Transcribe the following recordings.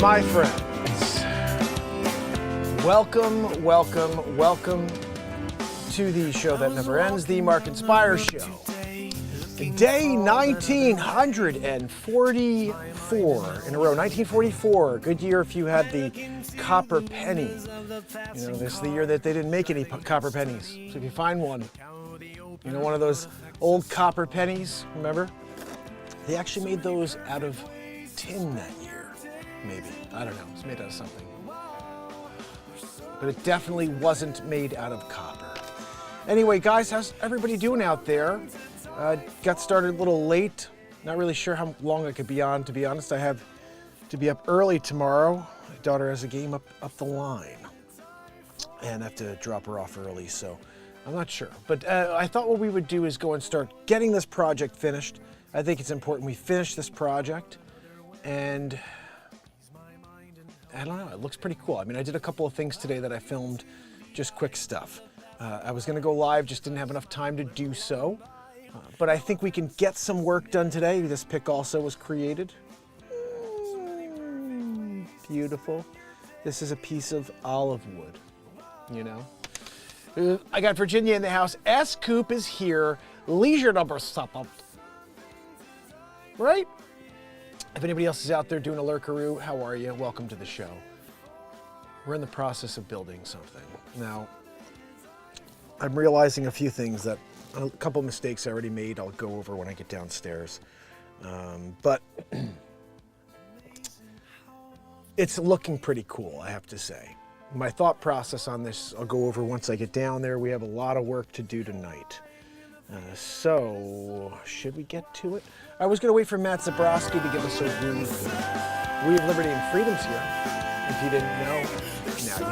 My friends, welcome, welcome, welcome to the show that never ends, the MarkinsPires show. Day 1944 in a row, 1944, good year if you had the copper penny. You know, this is the year that they didn't make any copper pennies. So if you find one, you know, one of those old copper pennies, remember? They actually made those out of tin that year. Maybe, I don't know, it's made out of something. But it definitely wasn't made out of copper. Anyway, guys, how's everybody doing out there? Got started a little late. Not really sure how long I could be on, to be honest. I have to be up early tomorrow. My daughter has a game up the line. And I have to drop her off early, so I'm not sure. But I thought what we would do is go and start getting this project finished. I think it's important we finish this project. And I don't know, it looks pretty cool. I mean, I did a couple of things today that I filmed, just quick stuff. I was gonna go live, just didn't have enough time to do so. But I think we can get some work done today. This pick also was created. Beautiful. This is a piece of olive wood, you know. I got Virginia in the house. S-Coop is here. Leisure number something. Right? If anybody else is out there doing a lurkaroo, how are you? Welcome to the show. We're in the process of building something. Now, I'm realizing a few things that, a couple mistakes I already made, I'll go over when I get downstairs. But it's looking pretty cool, I have to say. My thought process on this, I'll go over once I get down there. We have a lot of work to do tonight. So, should we get to it? I was going to wait for Matt Zabrowski to give us a woo. We have Liberty and Freedoms here. If you didn't know, now you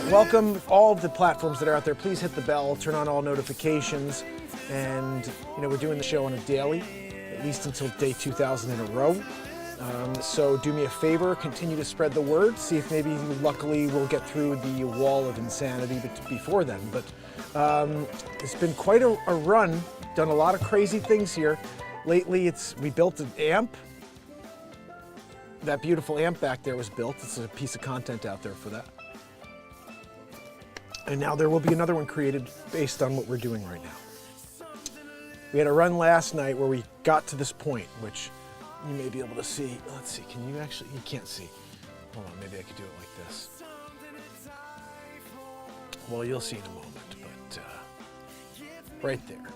know. Welcome all of the platforms that are out there. Please hit the bell, turn on all notifications. And, you know, we're doing the show on a daily, at least until day 2000 in a row. So do me a favor, continue to spread the word. See if maybe, luckily, we'll get through the wall of insanity before then. But it's been quite a run. Done a lot of crazy things here. Lately, we built an amp. That beautiful amp back there was built. It's a piece of content out there for that. And now there will be another one created based on what we're doing right now. We had a run last night where we got to this point, which you may be able to see. Let's see, can you actually, you can't see. Hold on, maybe I could do it like this. Well, you'll see in a moment, but right there.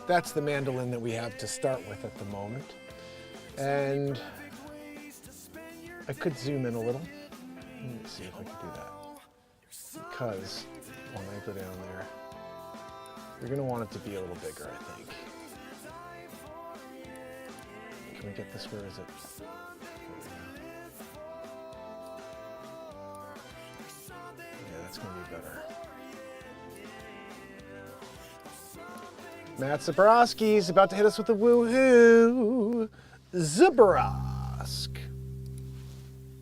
That's the mandolin that we have to start with at the moment. And I could zoom in a little. Let me see if I can do that. Because when I go down there, you're gonna want it to be a little bigger, I think. Can we get this, where is it? Yeah, that's gonna be better. Matt Zabrowski's about to hit us with a woohoo. Zabrowsk.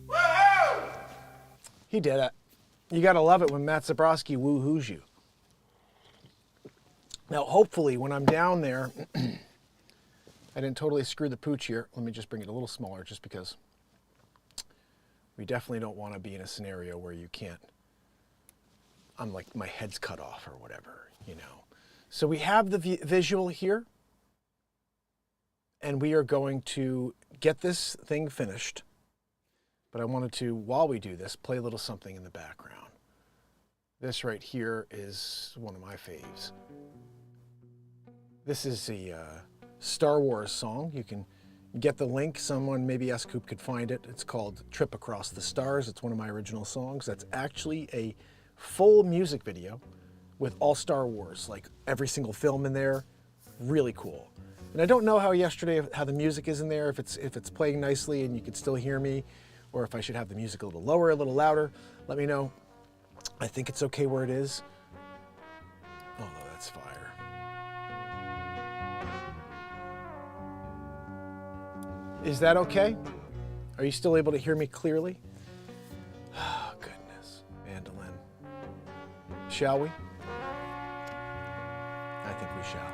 Woohoo! He did it. You gotta love it when Matt Zabrowski woohoos you. Now, hopefully, when I'm down there, I didn't totally screw the pooch here. Let me just bring it a little smaller, just because we definitely don't want to be in a scenario where you can't, I'm like, my head's cut off or whatever, you know. So we have the visual here, and we are going to get this thing finished. But I wanted to, while we do this, play a little something in the background. This right here is one of my faves. This is a Star Wars song. You can get the link. Someone, maybe S-Coop, could find it. It's called Trip Across the Stars. It's one of my original songs. That's actually a full music video with all Star Wars, like every single film in there. Really cool. And I don't know how the music is in there, if it's playing nicely and you can still hear me, or if I should have the music a little lower, a little louder. Let me know. I think it's okay where it is. Oh no, that's fire. Is that okay? Are you still able to hear me clearly? Oh, goodness. Mandolin. Shall we? I think we shall.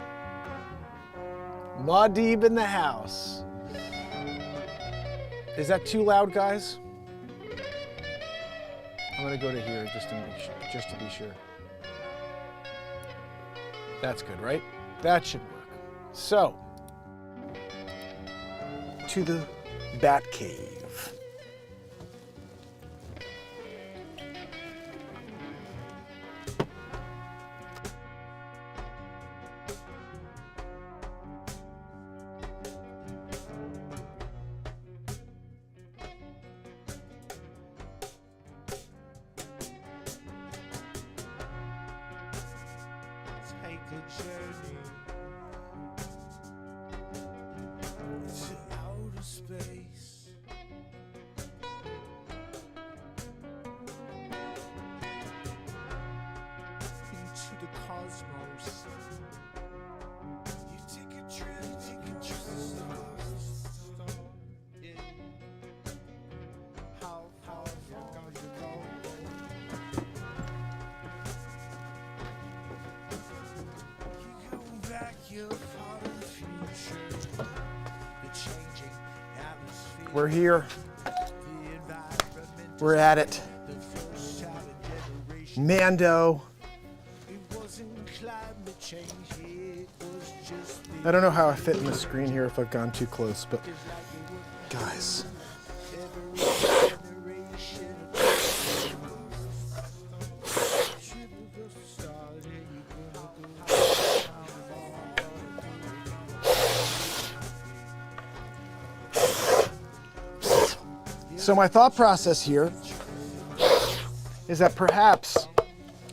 Maudib in the house. Is that too loud, guys? I'm gonna go to here just to be sure. That's good, right? That should work. So, to the Bat Cave. We're here. We're at it. Mando. I don't know how I fit in the screen here if I've gone too close, but guys. So my thought process here is that perhaps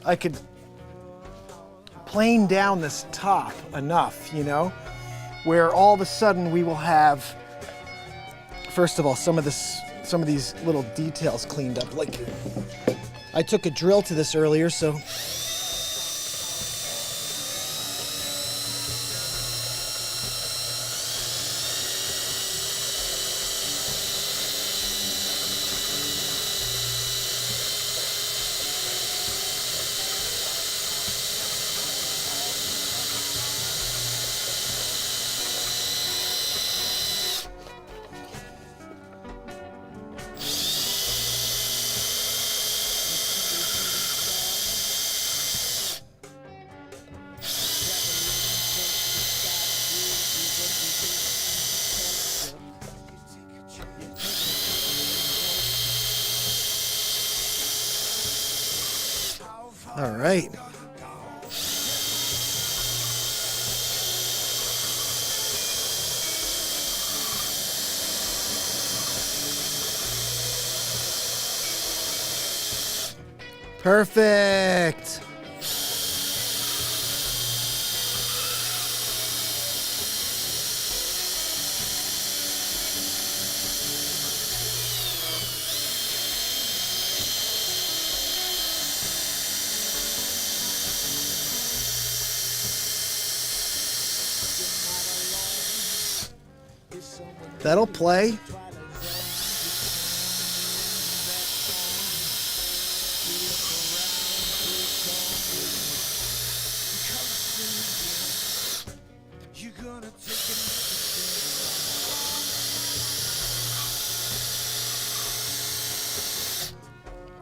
I could plane down this top enough, you know, where all of a sudden we will have, first of all, some of these little details cleaned up. Like, I took a drill to this earlier, so all right. Perfect. That'll play.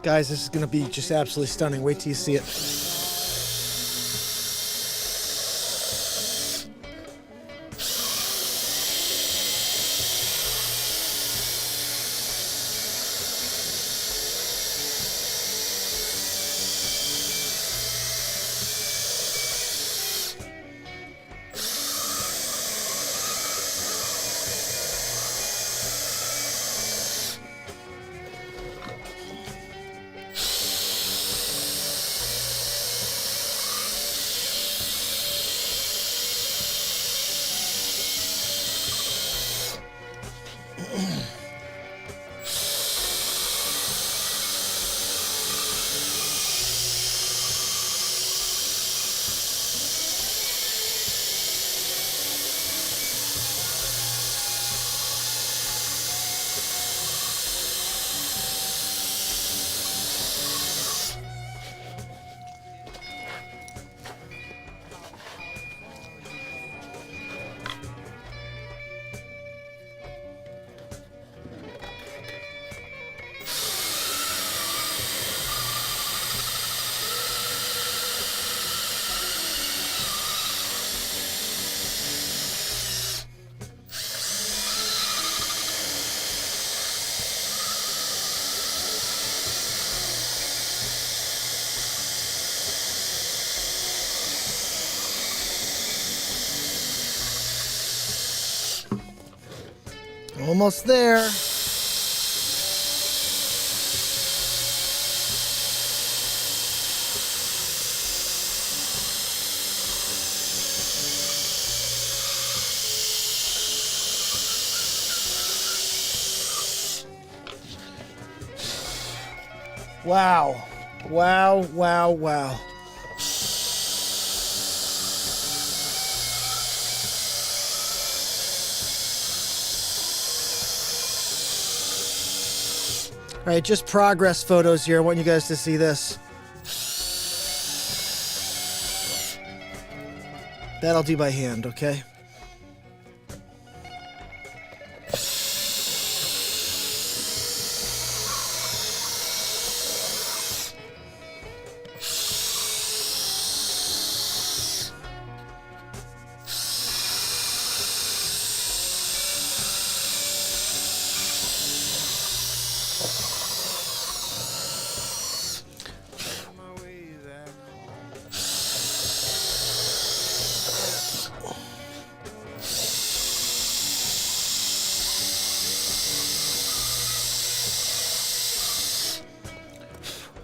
Guys, this is gonna be just absolutely stunning. Wait till you see it. Almost there. Wow. Wow, wow, wow. All right, just progress photos here. I want you guys to see this. That'll do by hand, okay?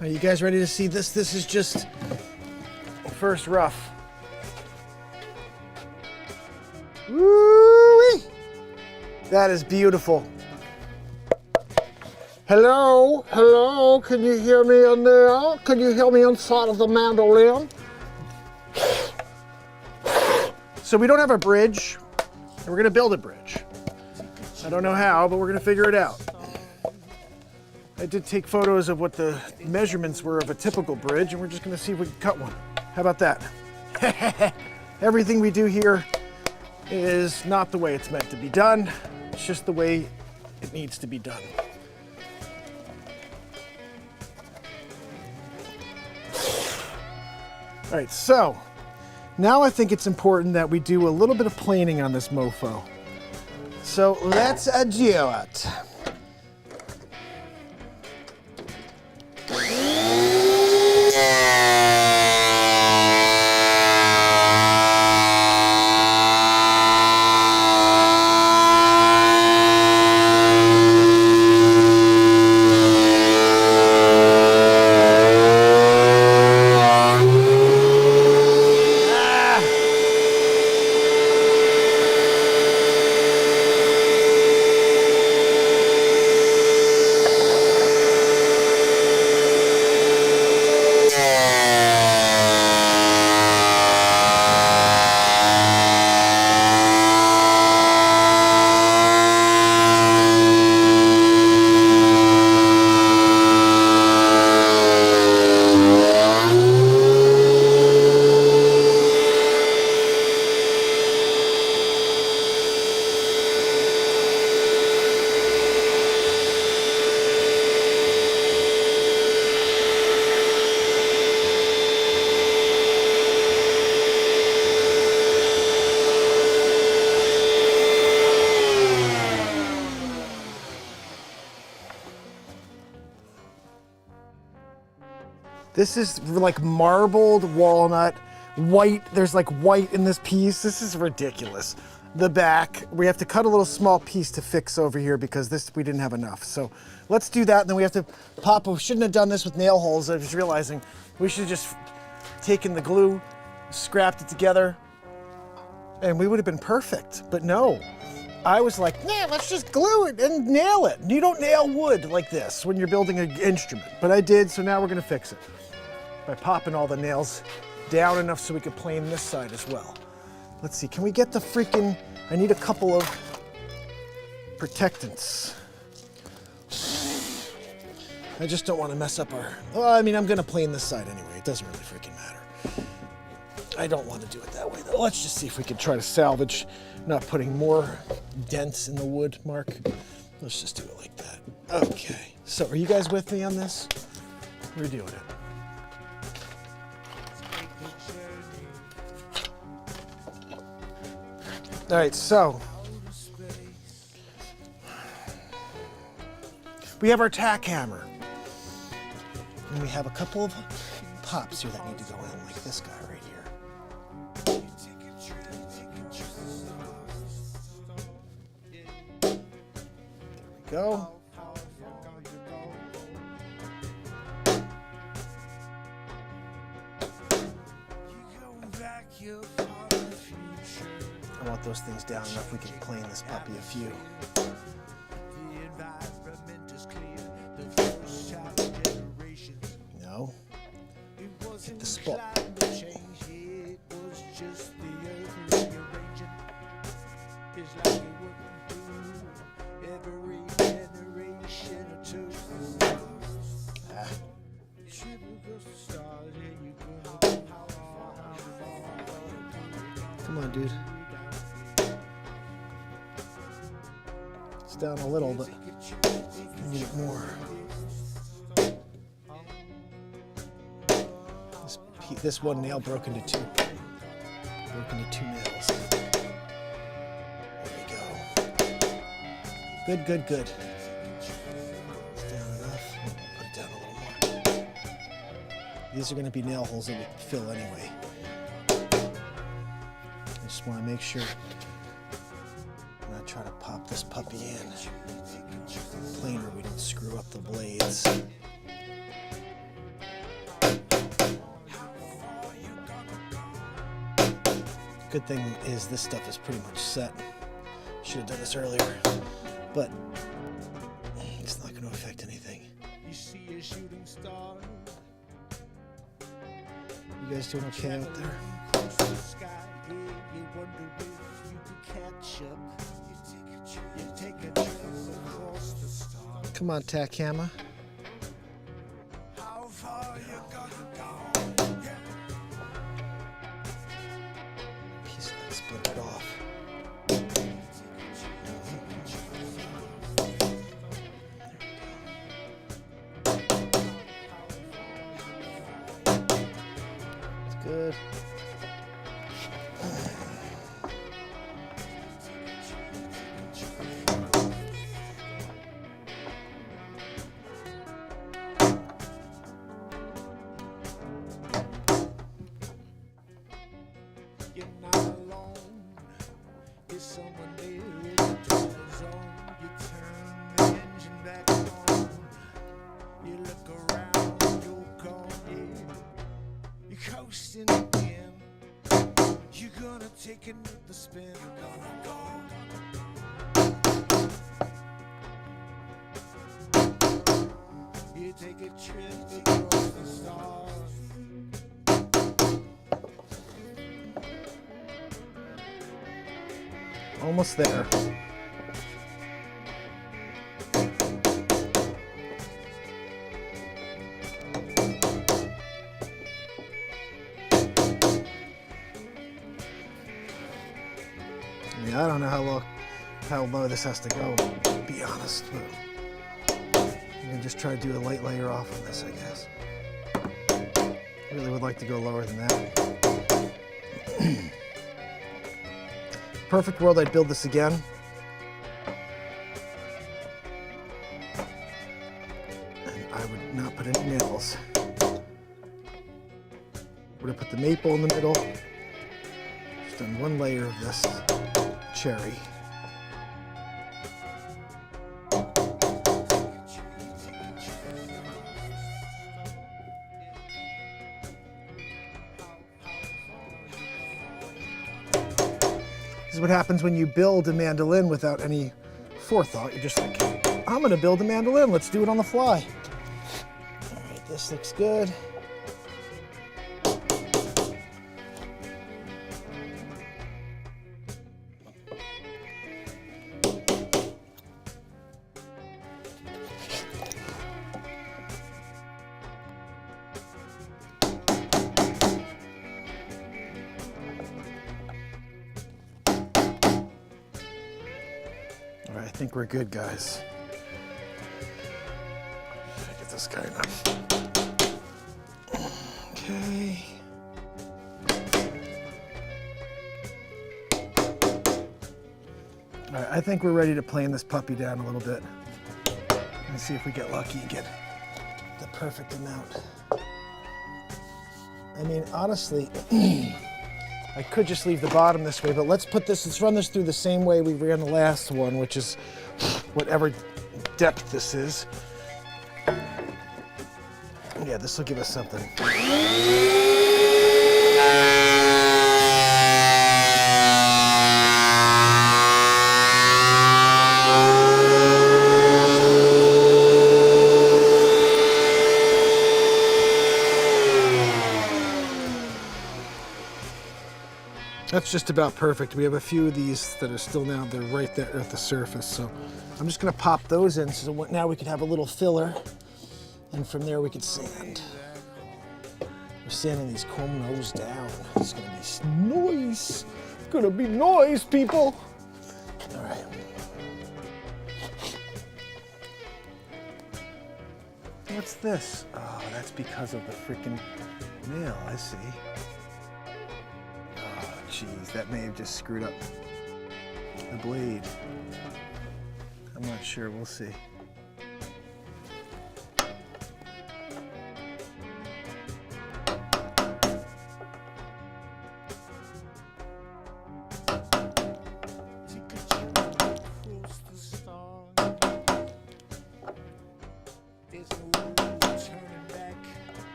Are you guys ready to see this? This is just first rough. Woo-wee! That is beautiful. Hello, hello, can you hear me in there? Can you hear me inside of the mandolin? So we don't have a bridge, and we're gonna build a bridge. I don't know how, but we're gonna figure it out. I did take photos of what the measurements were of a typical bridge, and we're just gonna see if we can cut one. How about that? Everything we do here is not the way it's meant to be done. It's just the way it needs to be done. All right, so now I think it's important that we do a little bit of planing on this mofo. So let's do it. This is like marbled walnut, white. There's like white in this piece. This is ridiculous. The back, we have to cut a little small piece to fix over here because this, we didn't have enough. So let's do that. And then we have to pop, we shouldn't have done this with nail holes. I was realizing we should have just taken the glue, scrapped it together, and we would have been perfect. But no, I was like, nah, let's just glue it and nail it. You don't nail wood like this when you're building an instrument. But I did, so now we're gonna fix it by popping all the nails down enough so we could plane this side as well. Let's see, can we get the freaking, I need a couple of protectants. I just don't want to mess up our, well, I mean, I'm gonna plane this side anyway. It doesn't really freaking matter. I don't want to do it that way though. Let's just see if we can try to salvage, not putting more dents in the wood, Mark. Let's just do it like that. Okay, so are you guys with me on this? We're doing it. All right, so we have our tack hammer, and we have a couple of pops here that need to go in, like this guy right here. go. I want those things down enough we can plane this puppy a few. No. Hit the spot. Come on, dude. It's down a little, but I need it more. This one nail broke into two. Broke into two nails. There we go. Good, good, good. It's down enough. Put it down a little more. These are going to be nail holes that we fill anyway. I just want to make sure when I try to pop this puppy in, planer, we don't screw up the blades. Good thing is this stuff is pretty much set. Should have done this earlier, but it's not going to affect anything. You see a shooting star. You guys doing okay out there? Come on, Tack Hammer. Split it off. It's good. You're gonna take another spin. You take a trip across the stars. Almost there. I don't know how low this has to go, to be honest, but I'm gonna just try to do a light layer off of this, I guess. Really would like to go lower than that. Perfect world, I'd build this again. And I would not put any nails. We're gonna put the maple in the middle. Just done one layer of this cherry. This is what happens when you build a mandolin without any forethought. You're just like, I'm going to build a mandolin. Let's do it on the fly. All right, this looks good. All right, I think we're good, guys. Get this guy enough. Okay. All right, I think we're ready to plane this puppy down a little bit. Let's see if we get lucky and get the perfect amount. I mean, honestly, I could just leave the bottom this way, but let's run this through the same way we ran the last one, which is whatever depth this is. Yeah, this will give us something. That's just about perfect. We have a few of these that are still now, they're right there at the surface. So I'm just gonna pop those in so now we can have a little filler. And from there we could sand. We're sanding these comb nose down. It's gonna be noise. It's gonna be noise, people. All right. What's this? Oh, that's because of the freaking nail, I see. Oh, geez, that may have just screwed up the blade. I'm not sure, we'll see.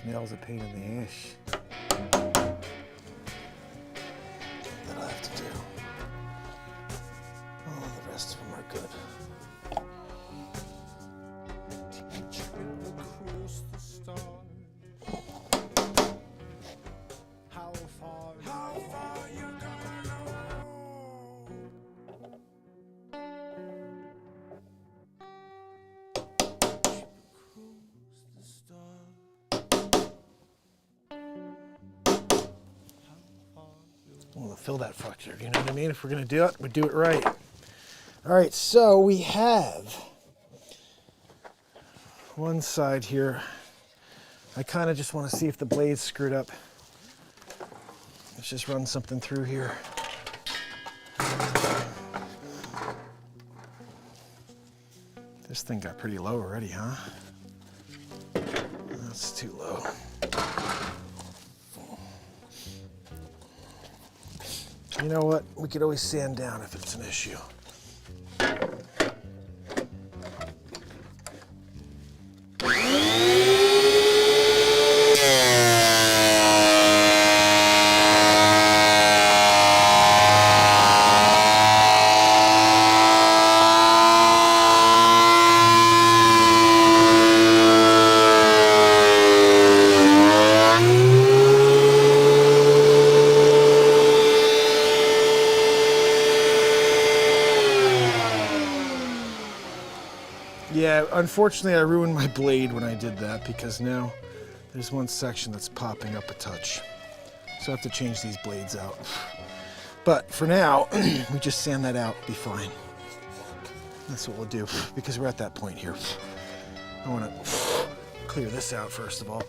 Nail's a pain in the ass. That'll have to do. Oh, the rest of them are good. We'll fill that fucker, you know what I mean? If we're gonna do it, we do it right. All right, so we have one side here. I kind of just want to see if the blade's screwed up. Let's just run something through here. This thing got pretty low already, huh? That's too low. You know what? We could always sand down if it's an issue. Yeah, unfortunately I ruined my blade when I did that because now there's one section that's popping up a touch. So I have to change these blades out. But for now, we just sand that out, be fine. That's what we'll do because we're at that point here. I want to clear this out first of all.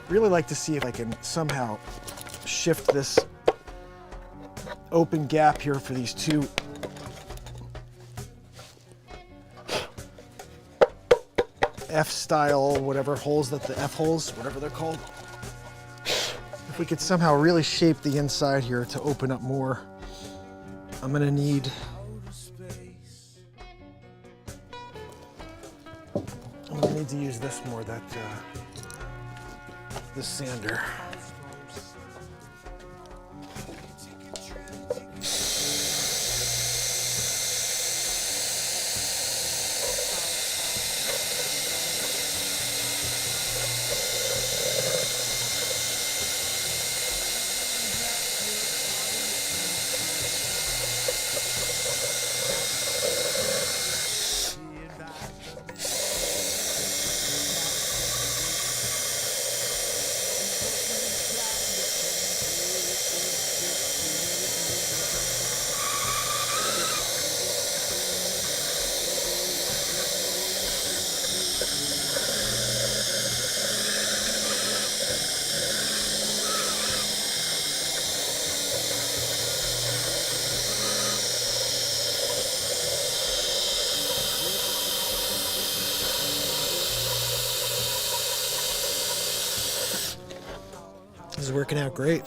Really like to see if I can somehow shift this open gap here for these two F-style, whatever holes that the F-holes, whatever they're called. If we could somehow really shape the inside here to open up more, I'm gonna need to use this more, this sander. This is working out great.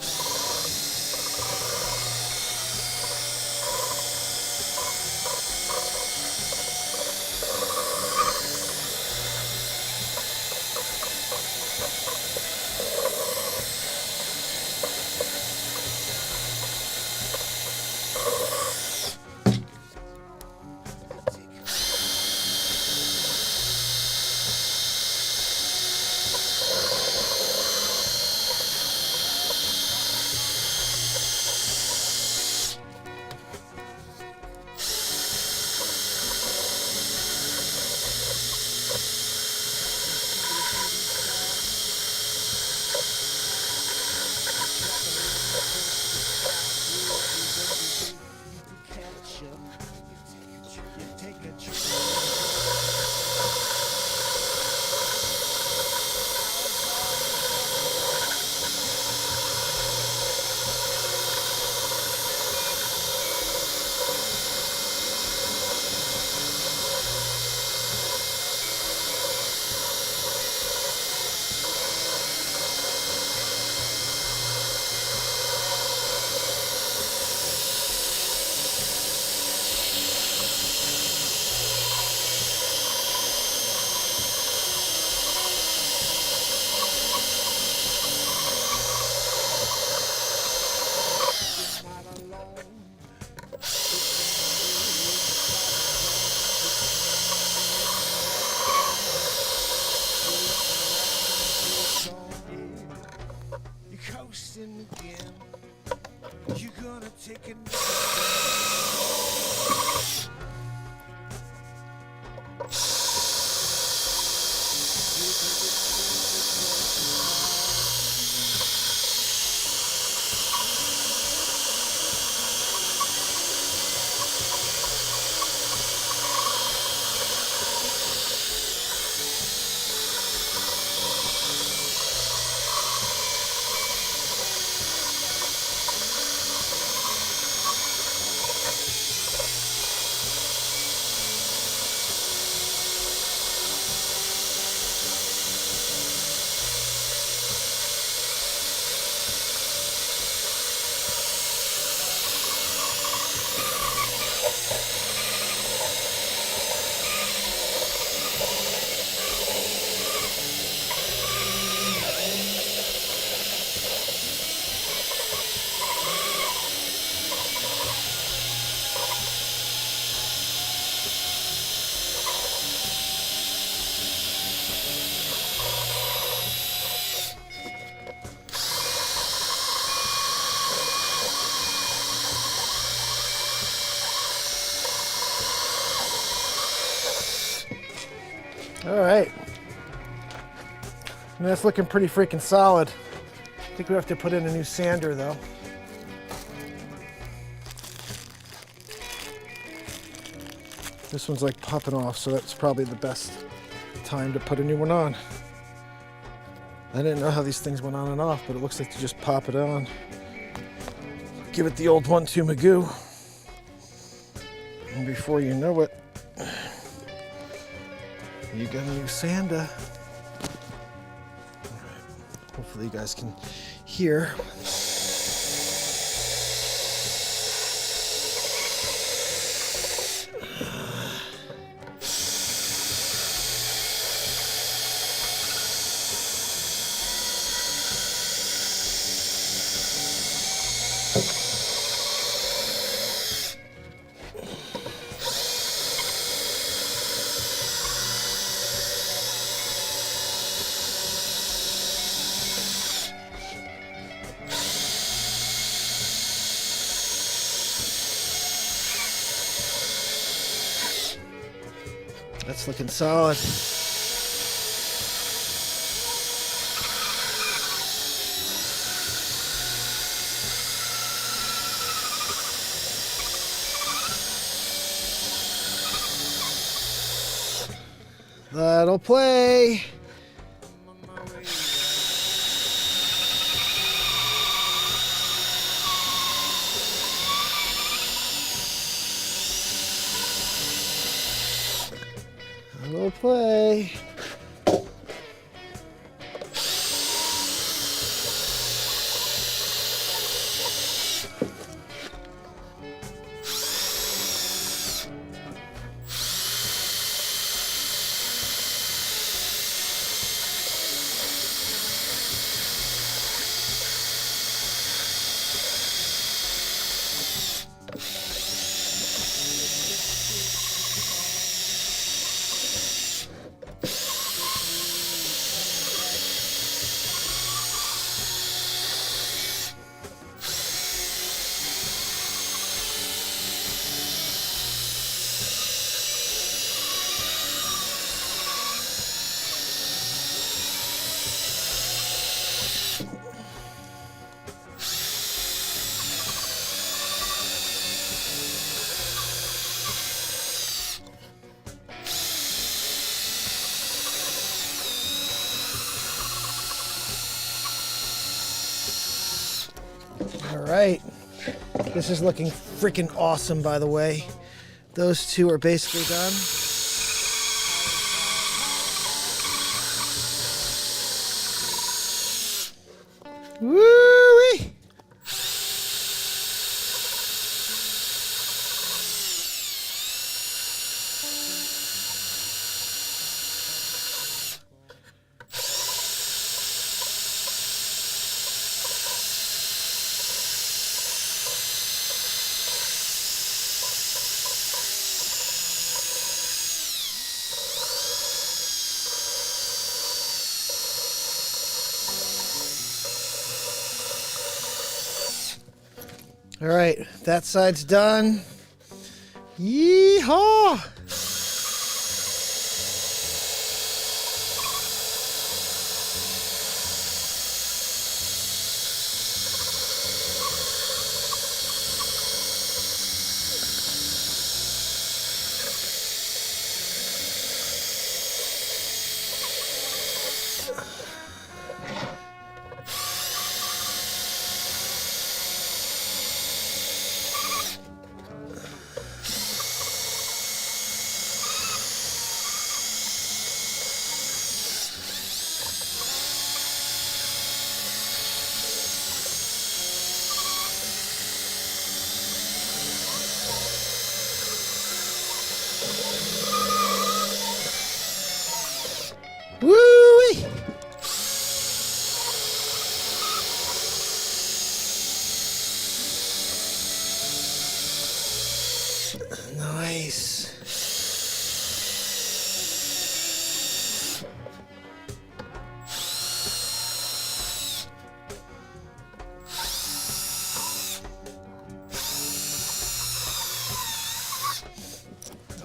All right. And that's looking pretty freaking solid. I think we have to put in a new sander though. This one's like popping off, so that's probably the best time to put a new one on. I didn't know how these things went on and off, but it looks like you just pop it on. Give it the old 1-2 Magoo. And before you know it, you got a new sander. Hopefully you guys can hear. That's looking solid. That'll play. That'll play. right. This is looking freaking awesome, by the way. Those two are basically done. Woo-wee! All right, that side's done. Yeehaw! Woo-wee! Nice.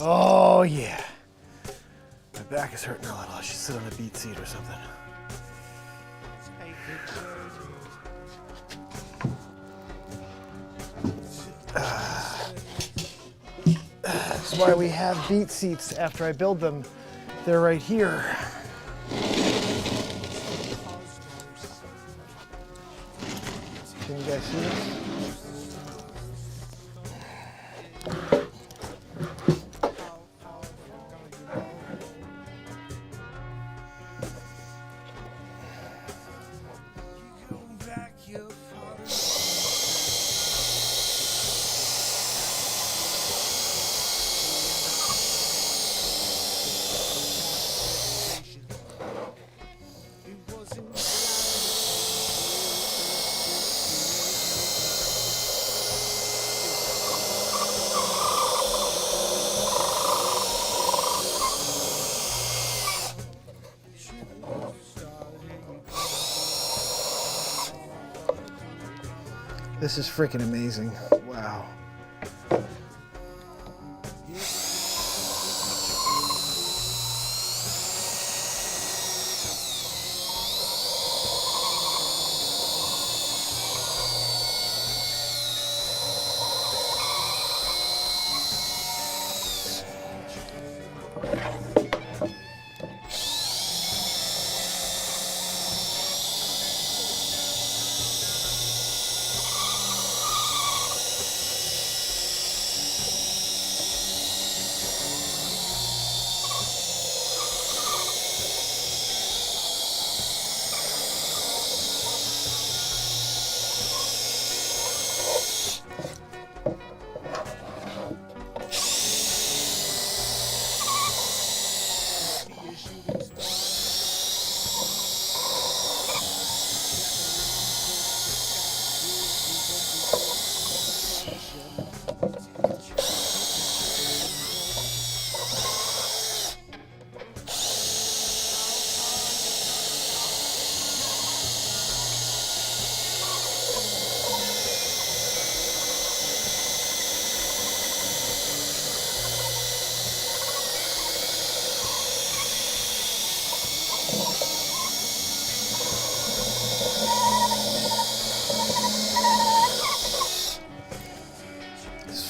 Oh yeah. My back is hurting a little. I should sit on a beat seat or something. That's why we have beat seats after I build them. They're right here. Can you guys see this? This is freaking amazing. Wow.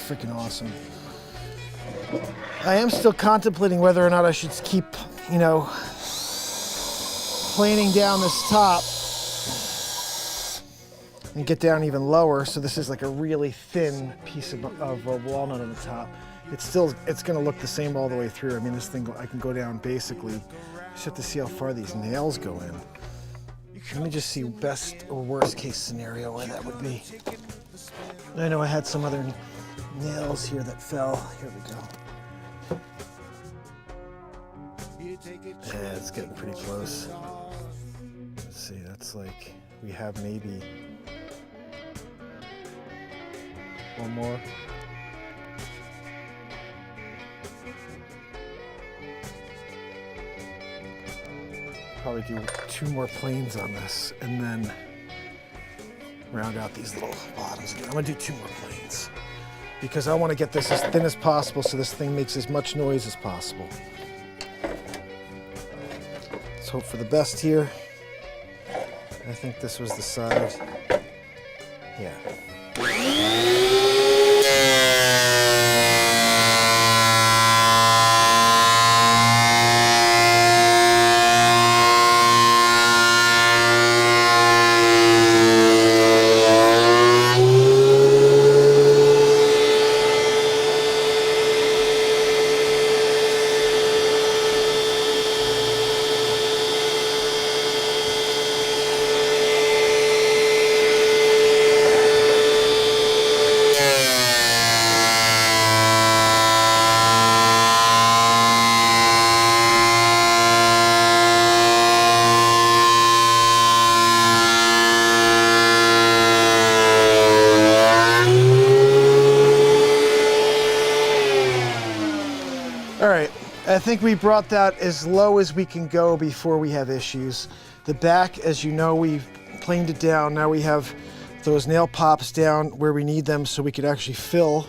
Freaking awesome. I am still contemplating whether or not I should keep, planing down this top. and get down even lower. So this is like a really thin piece of walnut on the top. It's going to look the same all the way through. I mean, this thing, I can go down basically. Just have to see how far these nails go in. Let me just see best or worst case scenario where that would be. I know I had some other nails here that fell. Here we go. Yeah, it's getting pretty close. Let's see, that's like, we have maybe one more. Probably do 2 more planes on this and then round out these little bottoms again. I'm gonna do 2 more planes because I want to get this as thin as possible so this thing makes as much noise as possible. Let's hope for the best here. I think this was the side. Yeah. I think we brought that as low as we can go before we have issues. The back, as you know, we've planed it down. Now we have those nail pops down where we need them so we could actually fill.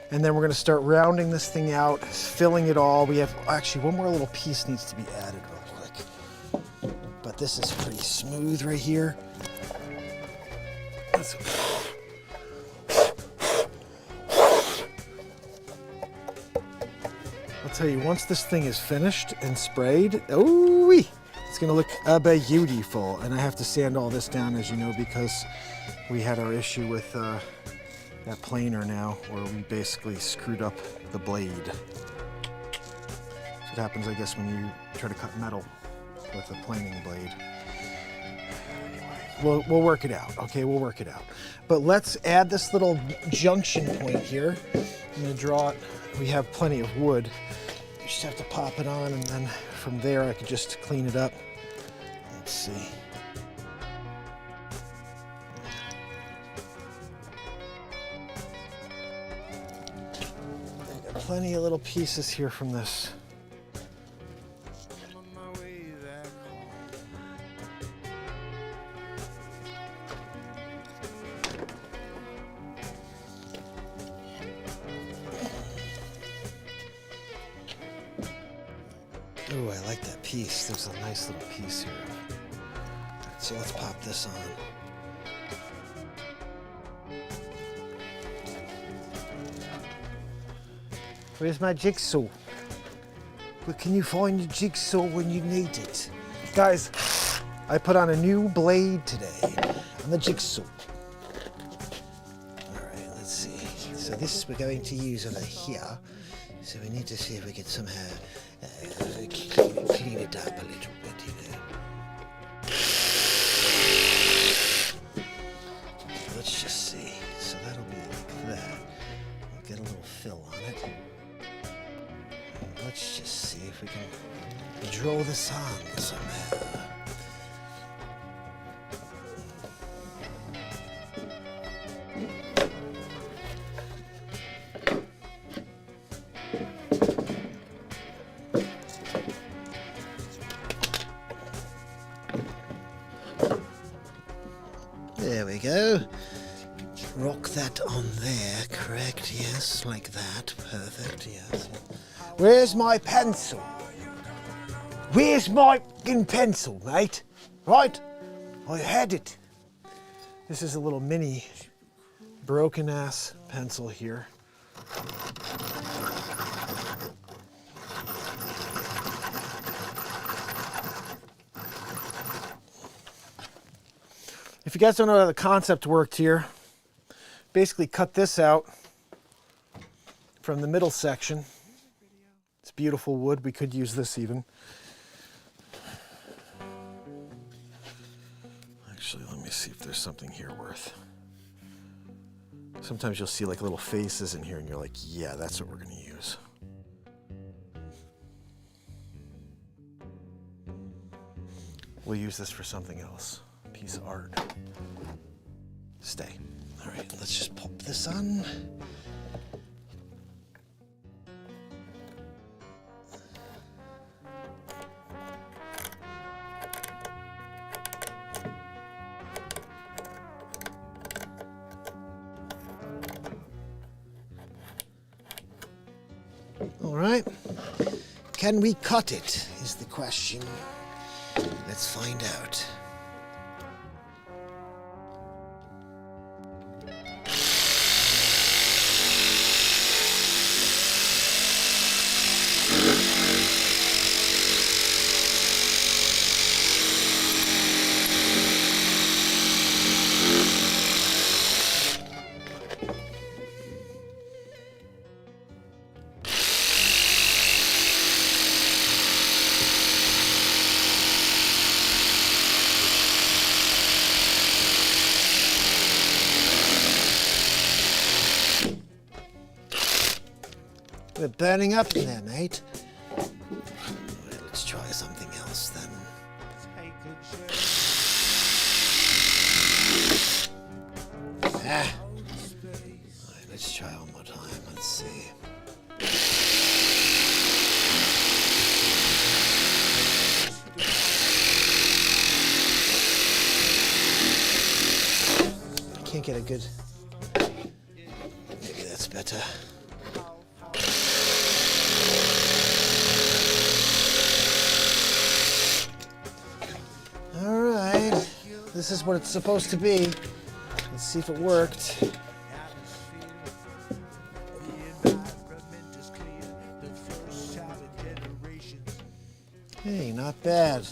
And then we're gonna start rounding this thing out, filling it all. We have, actually one more little piece needs to be added real quick. But this is pretty smooth right here. I'll tell you, once this thing is finished and sprayed, ooh-wee, it's gonna look beautiful. And I have to sand all this down, as you know, because we had our issue with that planer now, where we basically screwed up the blade. That's what happens, I guess, when you try to cut metal with a planing blade. Anyway, we'll work it out, okay? We'll work it out. But let's add this little junction point here. I'm gonna draw it. We have plenty of wood. You just have to pop it on, and then from there I could just clean it up. Let's see. I got plenty of little pieces here from this. Oh, I like that piece. There's a nice little piece here. So let's pop this on. Where's my jigsaw? Where can you find your jigsaw when you need it? Guys, I put on a new blade today on the jigsaw. All right, let's see. So this we're going to use over here. So we need to see if we can somehow clean it up a little bit, you know. Let's just see. So that'll be like that. We'll get a little fill on it. And let's just see if we can draw this on somehow. There we go. Rock that on there, correct? Yes, like that. Perfect, yes. Where's my pencil? Where's my fucking pencil, mate? Right? I had it. This is a little mini broken ass pencil here. If If you guys don't know how the concept worked here, basically cut this out from the middle section. It's beautiful wood. We could use this even. Actually, let me see if there's something here worth. Sometimes you'll see like little faces in here and you're like, yeah, that's what we're going to use. We'll use this for something else. Piece of art. Stay. All right, let's just pop this on. All right. Can we cut it, is the question. Let's find out. We're burning up in there, mate. Right, let's try something else then. Right, let's try one more time. Let's see. I can't get a good... Maybe that's better. This is what it's supposed to be. Let's see if it worked. Hey, not bad.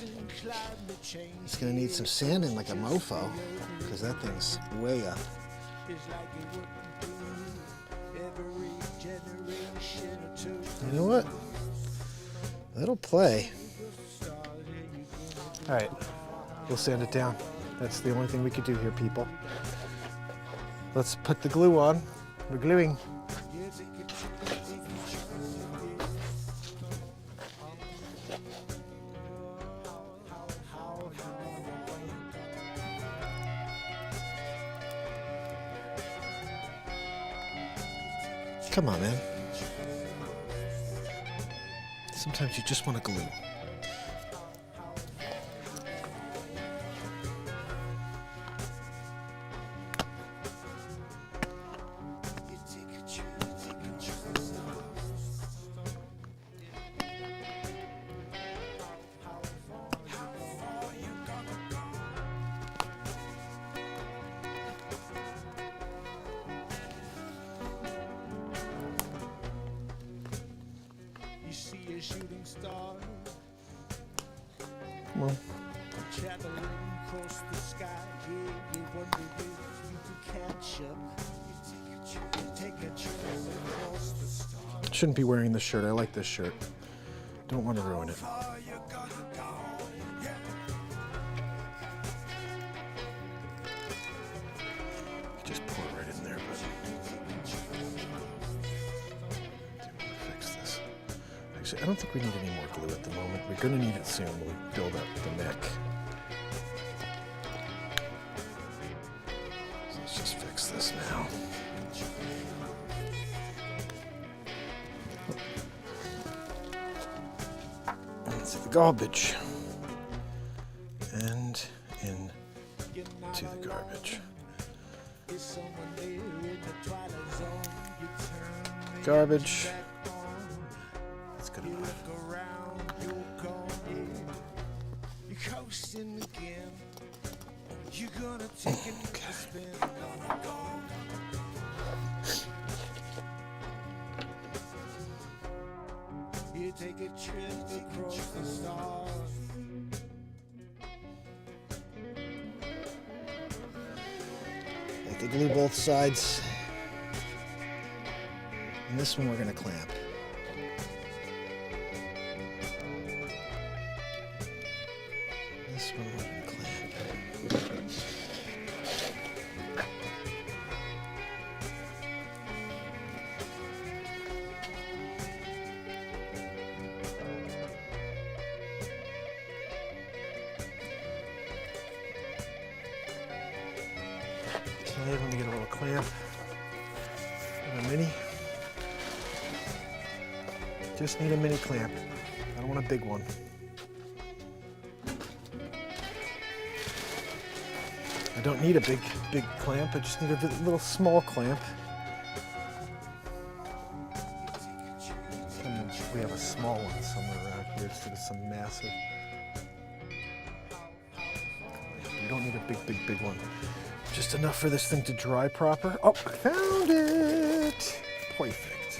It's gonna need some sanding like a mofo, because that thing's way up. You know what? That'll play. All right, we'll sand it down. That's the only thing we could do here, people. Let's put the glue on. We're gluing. Come on, man. Sometimes you just want to glue. Shooting star. Come on. Traveling across the sky, yeah, you wonder if you could catch up. Take a trip across the stars. Shouldn't be wearing this shirt. I like this shirt. Don't want to ruin it. Just pour it right in there, but fix this. Actually, I don't think we need any more glue at the moment. We're going to need it soon when we build up the neck. So let's just fix this now. Into the garbage. And into the garbage. Garbage. That's good enough. Okay. You take a trip across the stars. glue both sides. And this one we're going to clamp. This one we're going to clamp. Okay, let me get a little clamp. A mini. Just need a mini clamp. I don't want a big one. I don't need a big clamp. I just need a little small clamp. We have a small one somewhere around here instead of some massive. We don't need a big one. Just enough for this thing to dry proper. Oh, I found it! Perfect.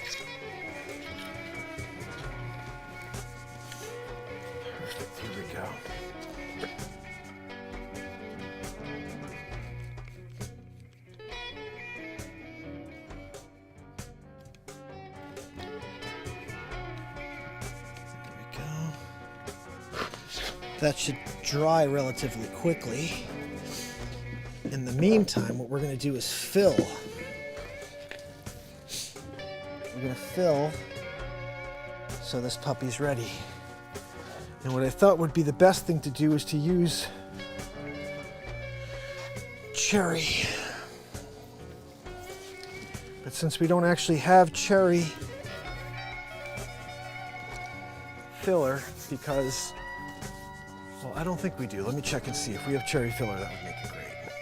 Perfect, here we go. There we go. That should dry relatively quickly. In the meantime, what we're going to do is fill. We're going to fill so this puppy's ready. And what I thought would be the best thing to do is to use cherry. But since we don't actually have cherry filler, because, well, I don't think we do. Let me check and see. If we have cherry filler, that would make it great.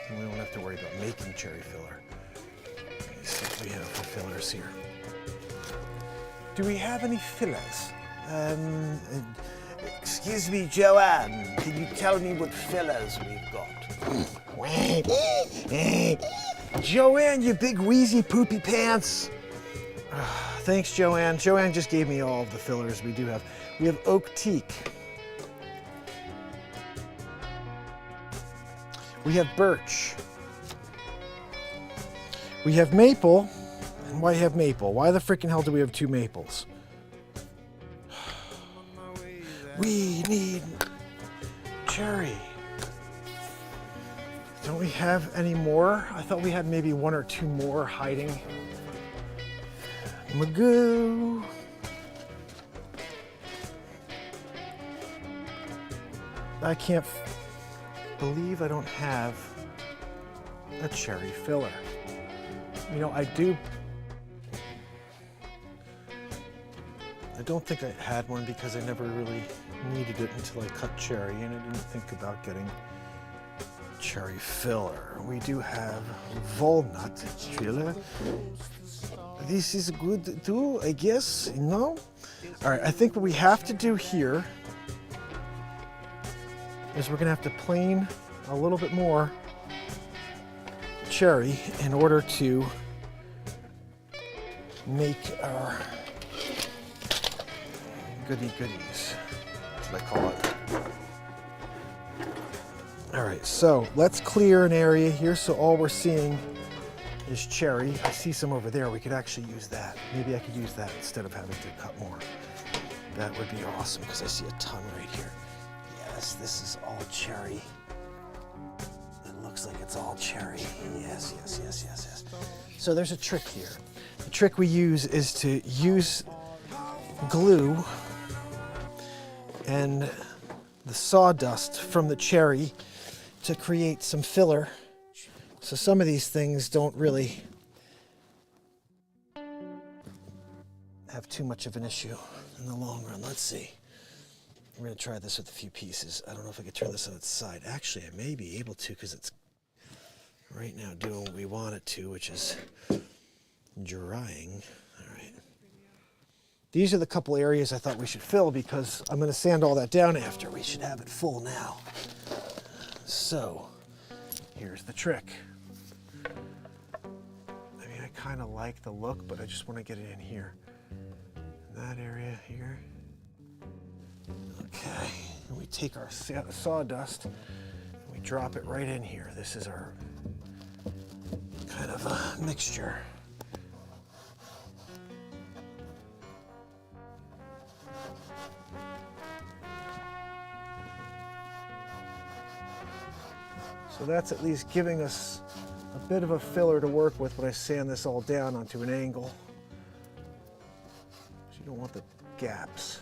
And we don't have to worry about making cherry filler. Let me see what we have for fillers here. Do we have any fillers? Excuse me, Joanne. Can you tell me what fillers we've got? Joanne, you big wheezy poopy pants. Thanks, Joanne. Joanne just gave me all of the fillers we do have. We have oak teak. We have birch. We have maple. And why have maple? Why the freaking hell do we have two maples? We need cherry. Don't we have any more? I thought we had maybe one or two more hiding. Magoo. I can't believe I don't have a cherry filler. You know, I don't think I had one because I never really needed it until I cut cherry, and I didn't think about getting cherry filler. We do have walnut filler. This is good too, I guess, you know? All right, I think what we have to do here is we're gonna have to plane a little bit more cherry in order to make our goodies. That's what I call it. All right, so let's clear an area here so all we're seeing is cherry. I see some over there. We could actually use that. Maybe I could use that instead of having to cut more. That would be awesome because I see a ton right here. Yes, this is all cherry. It looks like it's all cherry. Yes. So there's a trick here. The trick we use is to use glue and the sawdust from the cherry to create some filler. So some of these things don't really have too much of an issue in the long run. Let's see. I'm going to try this with a few pieces. I don't know if I can turn this on its side. Actually, I may be able to because it's right now doing what we want it to, which is drying. All right. These are the couple areas I thought we should fill because I'm going to sand all that down after. We should have it full now. So, here's the trick. I mean, I kind of like the look, but I just want to get it in here. That area here. Okay, and we take our sawdust and we drop it right in here. This is our kind of a mixture. So that's at least giving us a bit of a filler to work with when I sand this all down onto an angle. You don't want the gaps.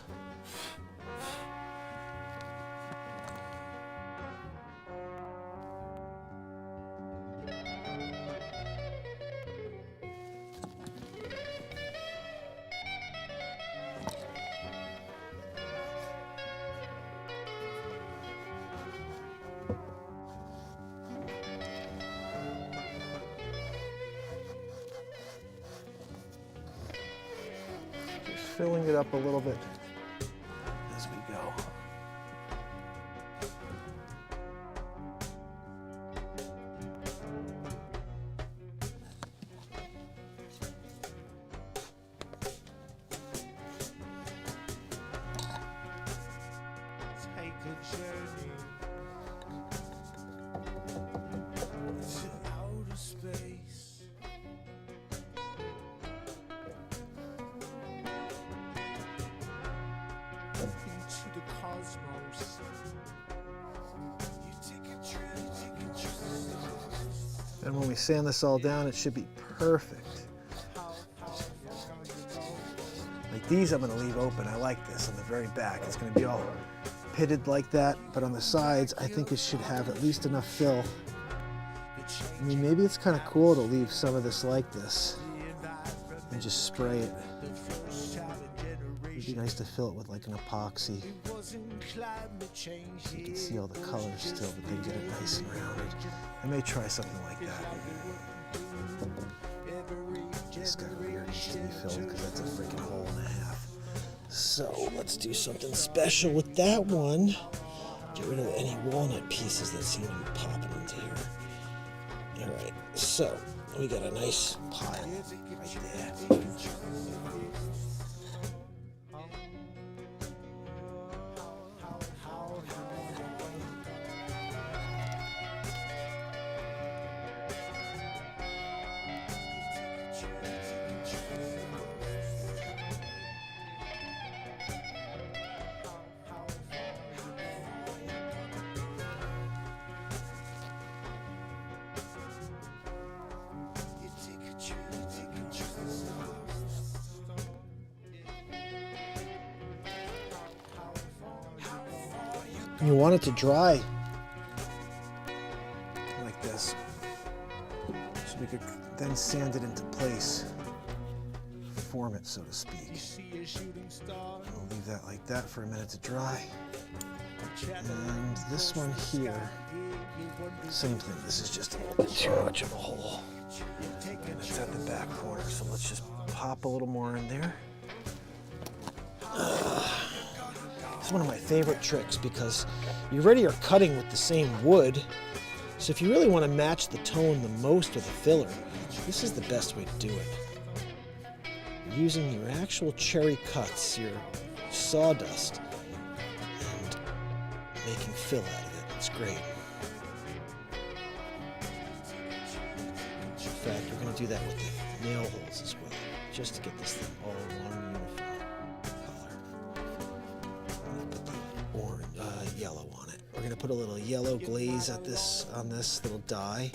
Filling it up a little bit as we go. Take a journey to outer space. Into the cosmos. You take a trip. And when we sand this all down, it should be perfect. Like these I'm going to leave open. I like this on the very back. It's going to be all pitted like that, but on the sides, I think it should have at least enough fill. I mean, maybe it's kind of cool to leave some of this like this and just spray it. It'd be nice to fill it with like an epoxy. So you can see all the colors still, but then get it nice and rounded. I may try something like that. This guy over here needs to be filled because that's a freaking hole and a half. So let's do something special with that one. Get rid of any walnut pieces that seem to be popping into here. All right, so we got a nice pile right there. You want it to dry like this, so we could then sand it into place, form it, so to speak. We'll leave that like that for a minute to dry. And this one here, same thing. This is just a little bit too much of a hole, and it's at the back corner. So let's just pop a little more in there. It's one of my favorite tricks because you already are cutting with the same wood. So if you really want to match the tone the most with a filler, this is the best way to do it. Using your actual cherry cuts, your sawdust, and making fill out of it. It's great. In fact, we're going to do that with the nail holes as well, just to get this thing all one uniform yellow on it. We're going to put a little yellow glaze at this on this little die,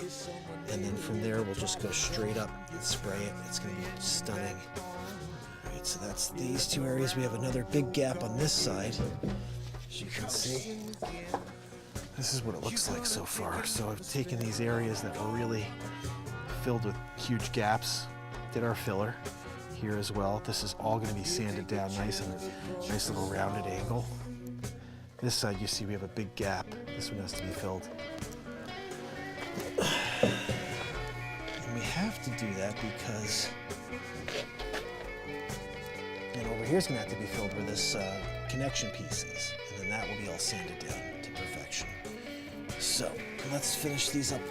and then from there we'll just go straight up and spray it. It's going to be stunning. All right, so that's these two areas. We have another big gap on this side, as you can see. This is what it looks like so far. So I've taken these areas that were really filled with huge gaps, did our filler here as well. This is all going to be sanded down nice and a nice little rounded angle. This side, you see we have a big gap. This one has to be filled. And we have to do that because, and over here's gonna have to be filled where this connection piece is. And then that will be all sanded down to perfection. So let's finish these up.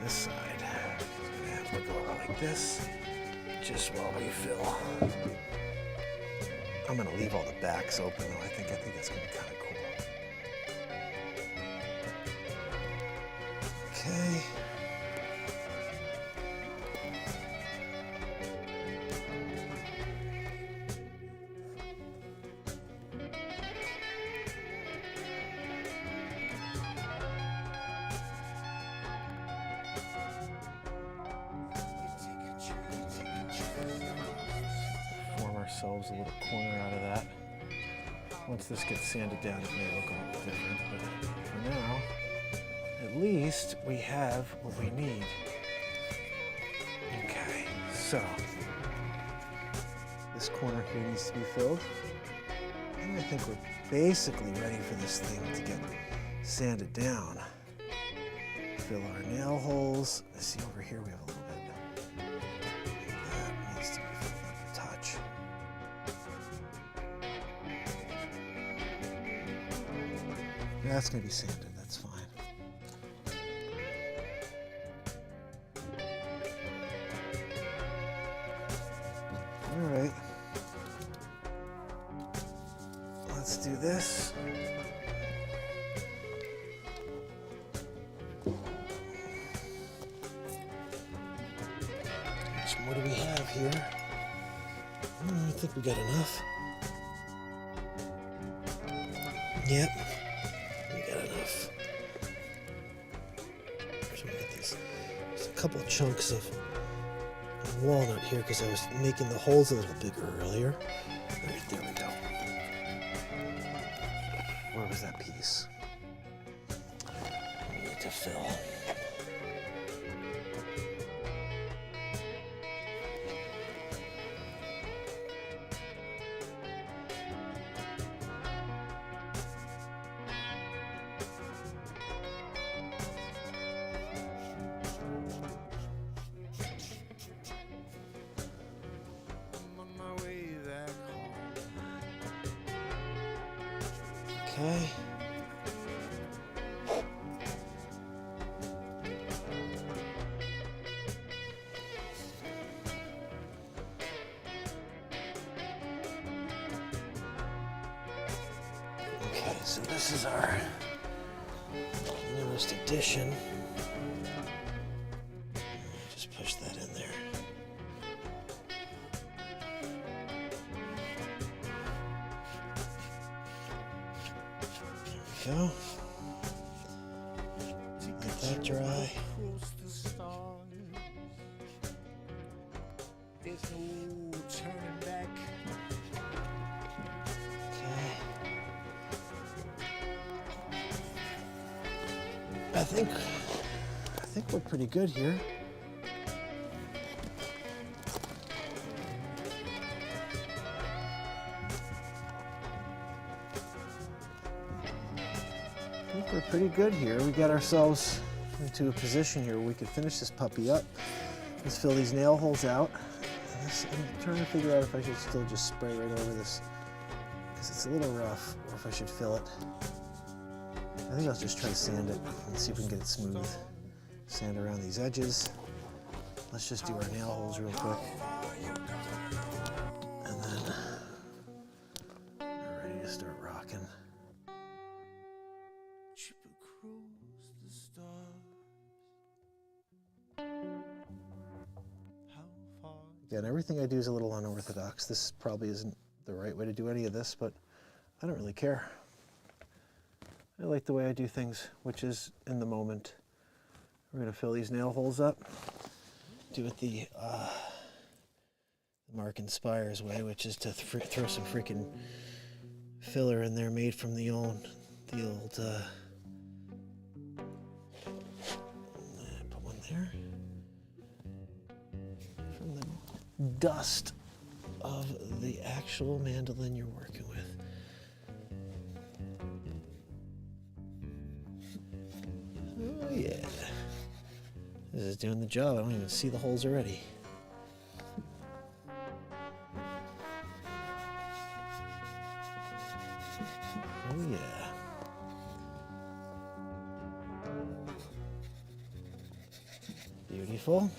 This side, we're gonna have to go like this, just while we fill. I'm gonna leave all the backs open though. I think that's gonna be kind of cool. Okay. ourselves a little corner out of that. Once this gets sanded down, it may look a little different, but for now, at least we have what we need. Okay, so this corner here needs to be filled. And I think we're basically ready for this thing to get sanded down. Fill our nail holes. I see over here we have a little bit. That needs to be filled up a touch. That's going to be sanded, that's fine. All right. Let's do this. How much more do we have here? I think we got enough. Yep, we got enough. So we got these. There's a couple of chunks of walnut here because I was making the holes a little bigger earlier. All right, there we go. Where was that piece? We need to fill. Okay. Okay, so this is our newest addition. Just push that in there. Go. Let that dry. There's no turning back. Okay. I think we're pretty good here. I think we're pretty good here. We got ourselves into a position here where we could finish this puppy up. Let's fill these nail holes out. I'm trying to figure out if I should still just spray right over this because it's a little rough, or if I should fill it. I think I'll just try to sand it and see if we can get it smooth. Sand around these edges. Let's just do our nail holes real quick. And then we're ready to start rocking. Again, everything I do is a little unorthodox. This probably isn't the right way to do any of this, but I don't really care. I like the way I do things, which is in the moment. We're going to fill these nail holes up. Do it the MarkinsPires way, which is to throw some freaking filler in there made from the old put one there. From the dust of the actual mandolin you're working with. Oh yeah. This is doing the job. I don't even see the holes already. Oh yeah. Beautiful.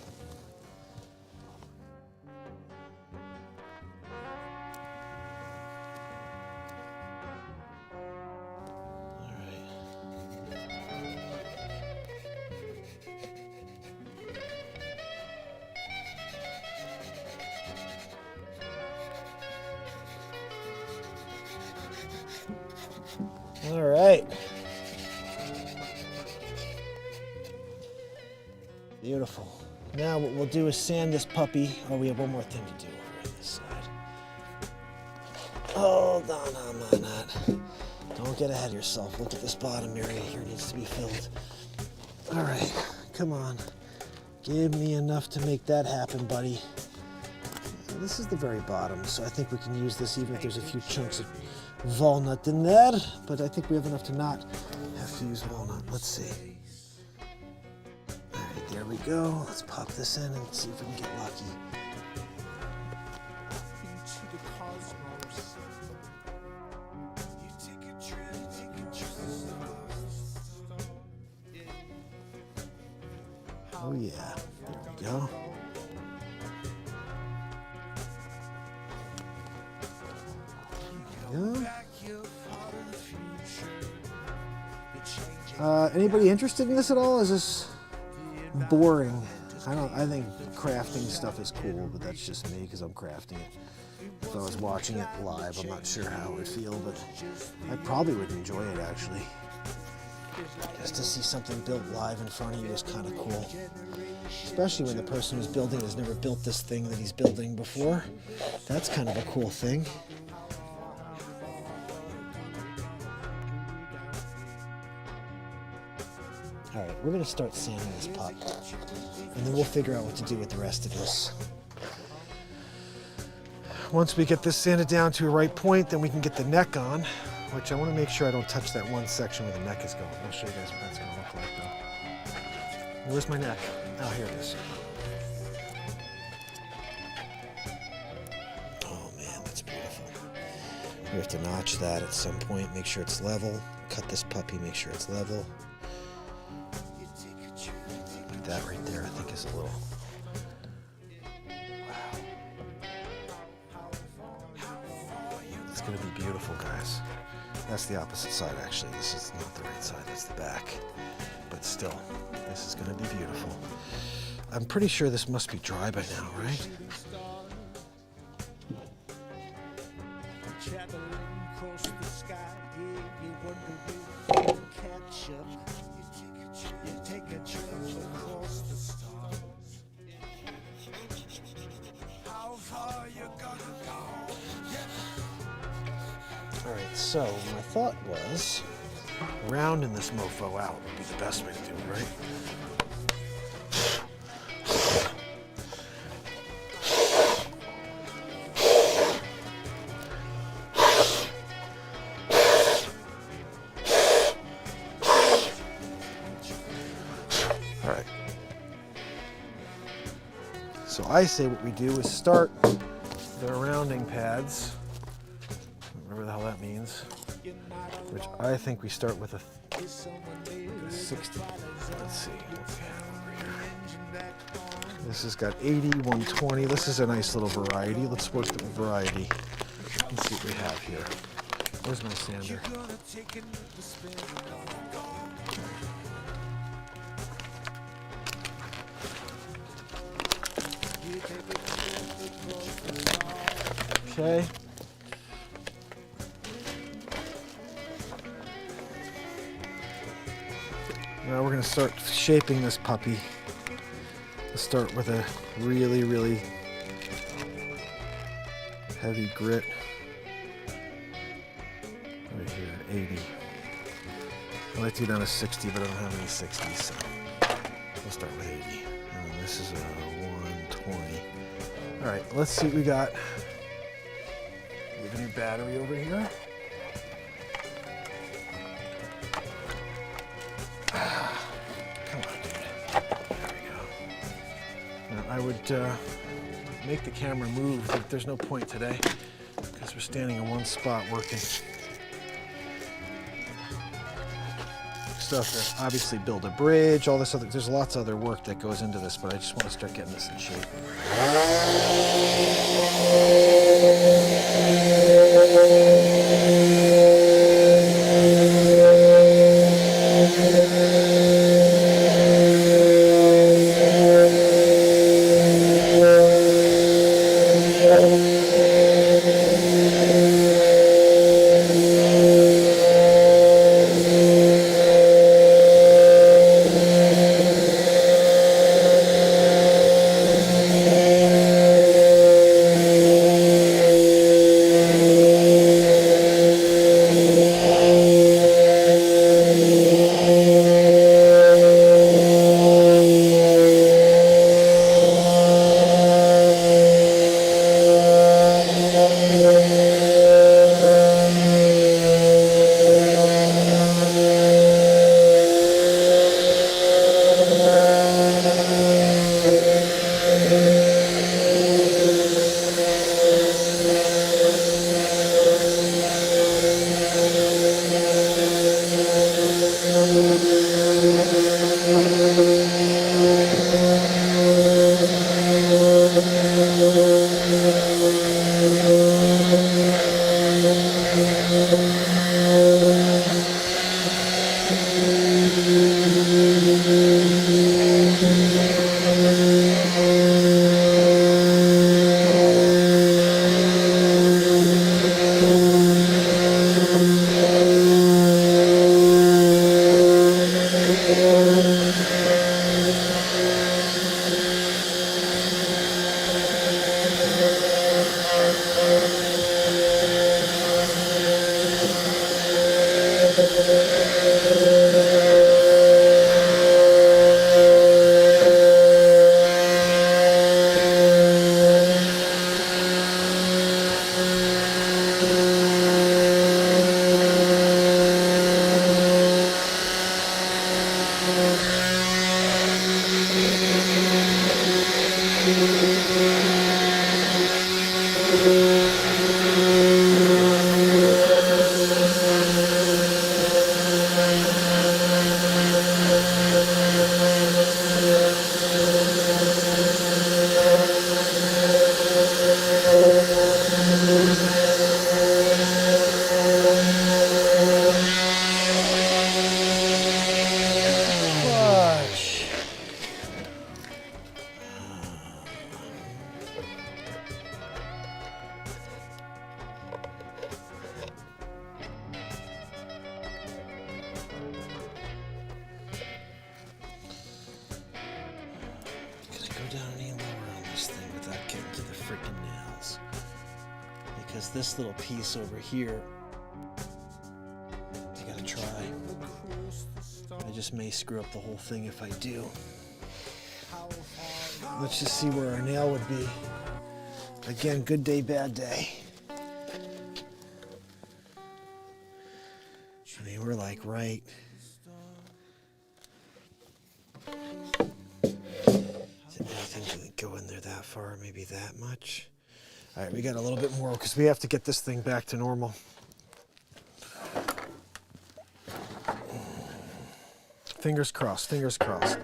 All right. Beautiful. Now what we'll do is sand this puppy. Oh, we have one more thing to do over on this side. Hold on a minute. Don't get ahead of yourself. Look at this bottom area here. It needs to be filled. All right, come on. Give me enough to make that happen, buddy. This is the very bottom, so I think we can use this even if there's a few chunks of walnut in there, but I think we have enough to not have to use walnut. Let's see. All right, there we go. Let's pop this in and see if we can get lucky. into the cosmos. You take a trip. Oh yeah, there we go. Anybody interested in this at all? Is this boring? I think crafting stuff is cool, but that's just me because I'm crafting it. If I was watching it live, I'm not sure how it would feel, but I probably would enjoy it actually. Just to see something built live in front of you is kind of cool. Especially when the person who's building has never built this thing that he's building before. That's kind of a cool thing. All right, we're gonna start sanding this pup, and then we'll figure out what to do with the rest of this. Once we get this sanded down to a right point, then we can get the neck on, which I want to make sure I don't touch that one section where the neck is going. I'll show you guys what that's gonna look like though. Where's my neck? Oh, here it is. Oh man, that's beautiful. We have to notch that at some point, make sure it's level. Cut this puppy, make sure it's level. That right there, I think, is a little. Wow. It's gonna be beautiful, guys. That's the opposite side, actually. This is not the right side, that's the back. But still, this is gonna be beautiful. I'm pretty sure this must be dry by now, right? So my thought was, rounding this mofo out would be the best way to do it, right? All right. So I say what we do is start the rounding pads. Whatever the hell that means, which I think we start with a 60. Let's see what we have over here. This has got 80, 120. This is a nice little variety. Let's work the variety. Let's see what we have here. Where's my sander? Okay. Now we're going to start shaping this puppy. Let's start with a really, really heavy grit. Right here, 80. I like to go down to 60, but I don't have any 60s, so we'll start with 80. And then this is a 120. All right, let's see what we got. We have a new battery over here. I would make the camera move, but there's no point today because we're standing in one spot working. Stuff to obviously build a bridge, all this other, there's lots of other work that goes into this, but I just want to start getting this in shape. This little piece over here, I gotta try. I just may screw up the whole thing if I do. Let's just see where our nail would be. Again, good day, bad day. I mean, we're like right. Anything go in there that far, maybe that much. All right, we got a little bit more because we have to get this thing back to normal. Fingers crossed, fingers crossed.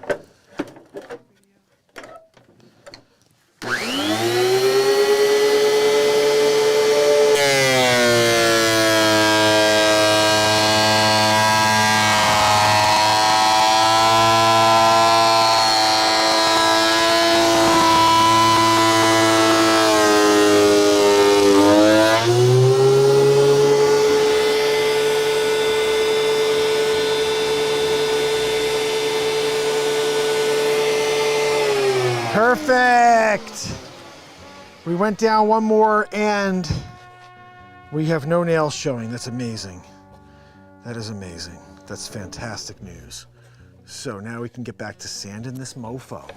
Perfect! We went down one more and we have no nails showing. That's amazing. That is amazing. That's fantastic news. So now we can get back to sanding this mofo.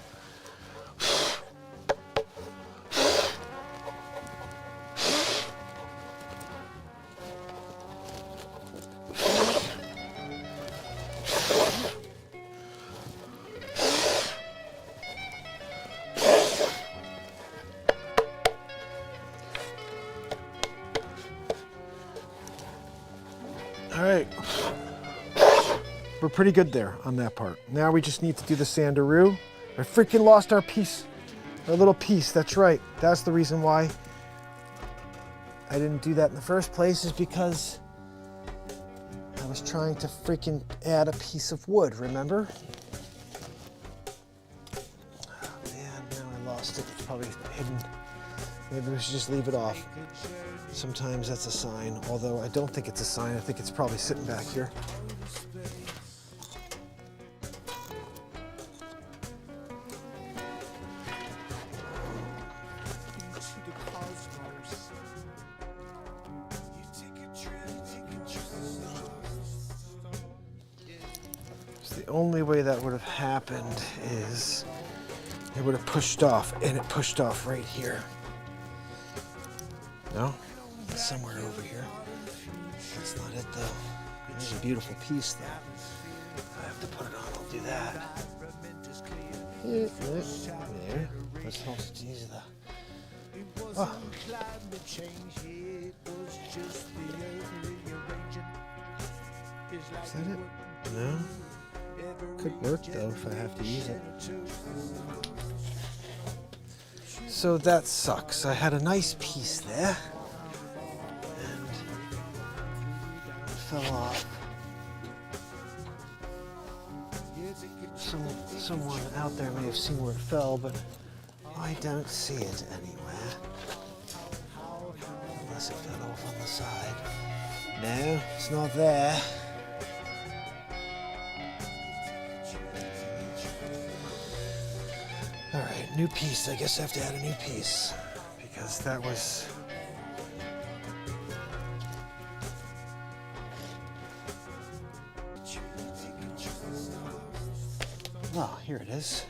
All right, we're pretty good there on that part. Now we just need to do the sandaroo. I freaking lost our piece, our little piece, that's right. That's the reason why I didn't do that in the first place, is because I was trying to freaking add a piece of wood, remember? Oh man, now I lost it, it's probably hidden. Maybe we should just leave it off. Sometimes that's a sign, although I don't think it's a sign. I think it's probably sitting back here. So the only way that would have happened is it would have pushed off, and it pushed off right here. No? Somewhere over here. That's not it though. It's a beautiful piece though. I have to put it on, I'll do that. There. Let's also use the... Oh. Is that it? No? Could work though if I have to use it. So that sucks. I had a nice piece there. And it fell off. Someone out there may have seen where it fell, but I don't see it anywhere. Unless it fell off on the side. No, it's not there. All right, new piece. I guess I have to add a new piece because that was... Oh, here it is.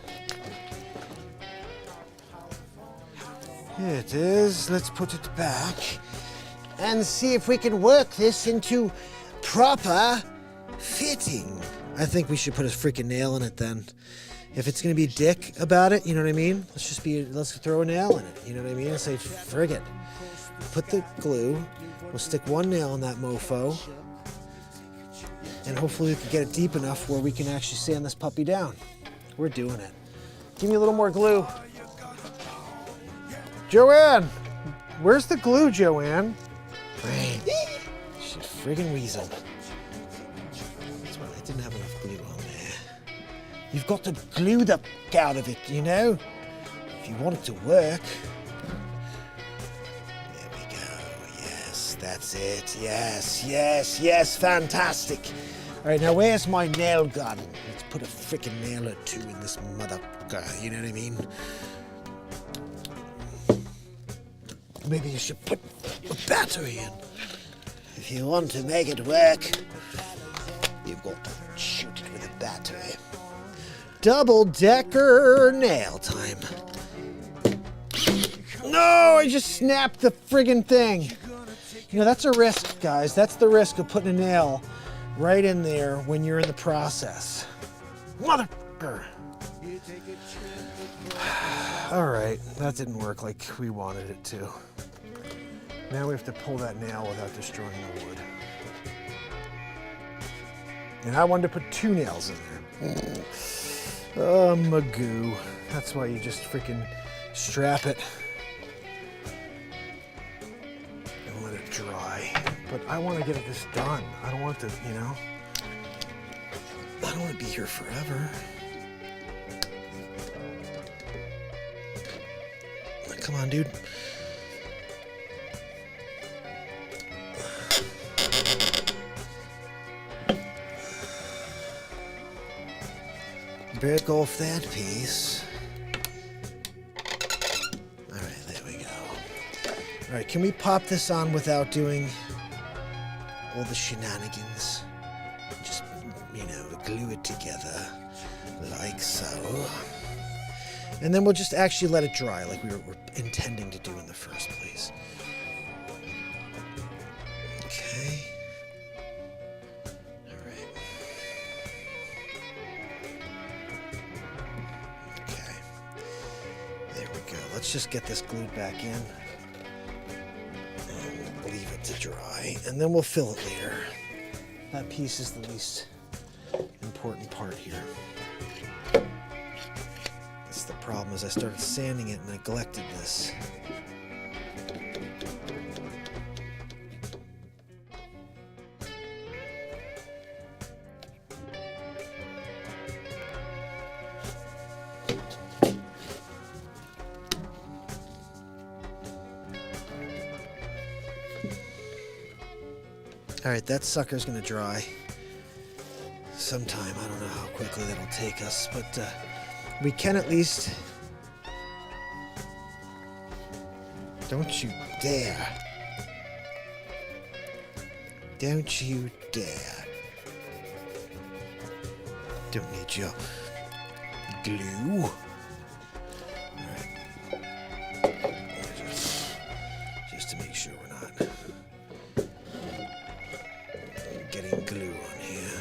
Here it is. Let's put it back and see if we can work this into proper fitting. I think we should put a freaking nail in it then. If it's gonna be a dick about it, you know what I mean? Let's throw a nail in it, you know what I mean? And say, frig it. Put the glue, we'll stick one nail in that mofo, and hopefully we can get it deep enough where we can actually sand this puppy down. We're doing it. Give me a little more glue. Joanne! Where's the glue, Joanne? She's friggin' weasel. That's why I didn't have enough glue on there. You've got to glue the f*** out of it, you know? If you want it to work. There we go. Yes, that's it. Yes, yes, yes. Fantastic. All right, now where's my nail gun? Let's put a frickin' nail or two in this motherfucker, you know what I mean? Maybe you should put a battery in. If you want to make it work, you've got to shoot it with a battery. Double-decker nail time. No, I just snapped the friggin' thing. You know, that's a risk, guys. That's the risk of putting a nail right in there when you're in the process. Motherfucker. All right, that didn't work like we wanted it to. Now we have to pull that nail without destroying the wood. And I wanted to put two nails in there. Oh, Magoo. That's why you just freaking strap it and let it dry. But I want to get this done. I don't want to, you know, I don't want to be here forever. Come on, dude. Break off that piece. All right, there we go. All right, can we pop this on without doing all the shenanigans? Just, you know, glue it together like so. And then we'll just actually let it dry like we were intending to do in the first place. Okay. All right. Okay. There we go. Let's just get this glued back in and leave it to dry. And then we'll fill it later. That piece is the least important part here. The problem is I started sanding it and neglected this. All right, that sucker's gonna dry sometime. I don't know how quickly that'll take us, but we can at least... Don't you dare. Don't you dare. Don't need your glue. Alright. Just to make sure we're not getting glue on here.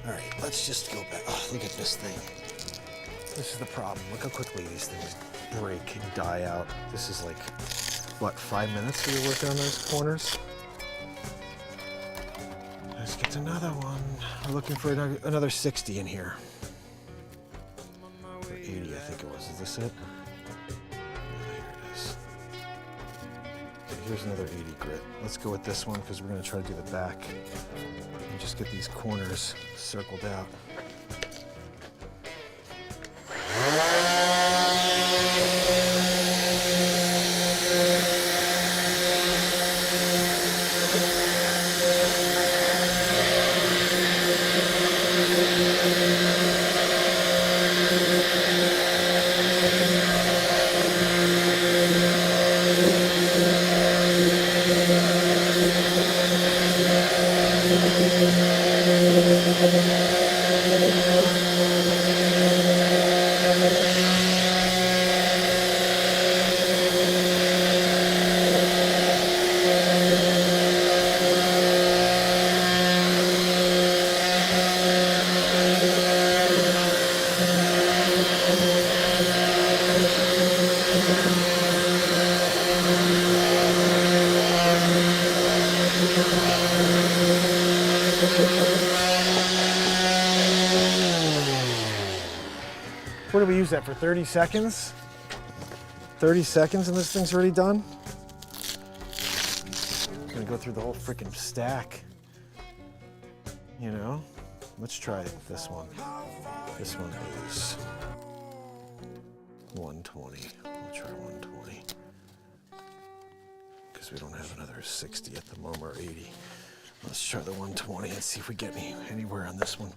Alright, let's just go back. Oh, look at this thing. This is the problem. Look how quickly these things break and die out. This is like, what, 5 minutes we were working on those corners? Let's get another one. We're looking for another 60 in here. Or 80, I think it was. Is this it? here's another 80 grit. Let's go with this one because we're gonna try to do the back and just get these corners circled out. What do we use that for, 30 seconds? 30 seconds and this thing's already done? I'm gonna go through the whole freaking stack. You know? Let's try this one. This one is 120. We'll try 120. Because we don't have another 60 at the moment, or 80. Let's try the 120 and see if we get anywhere on this one.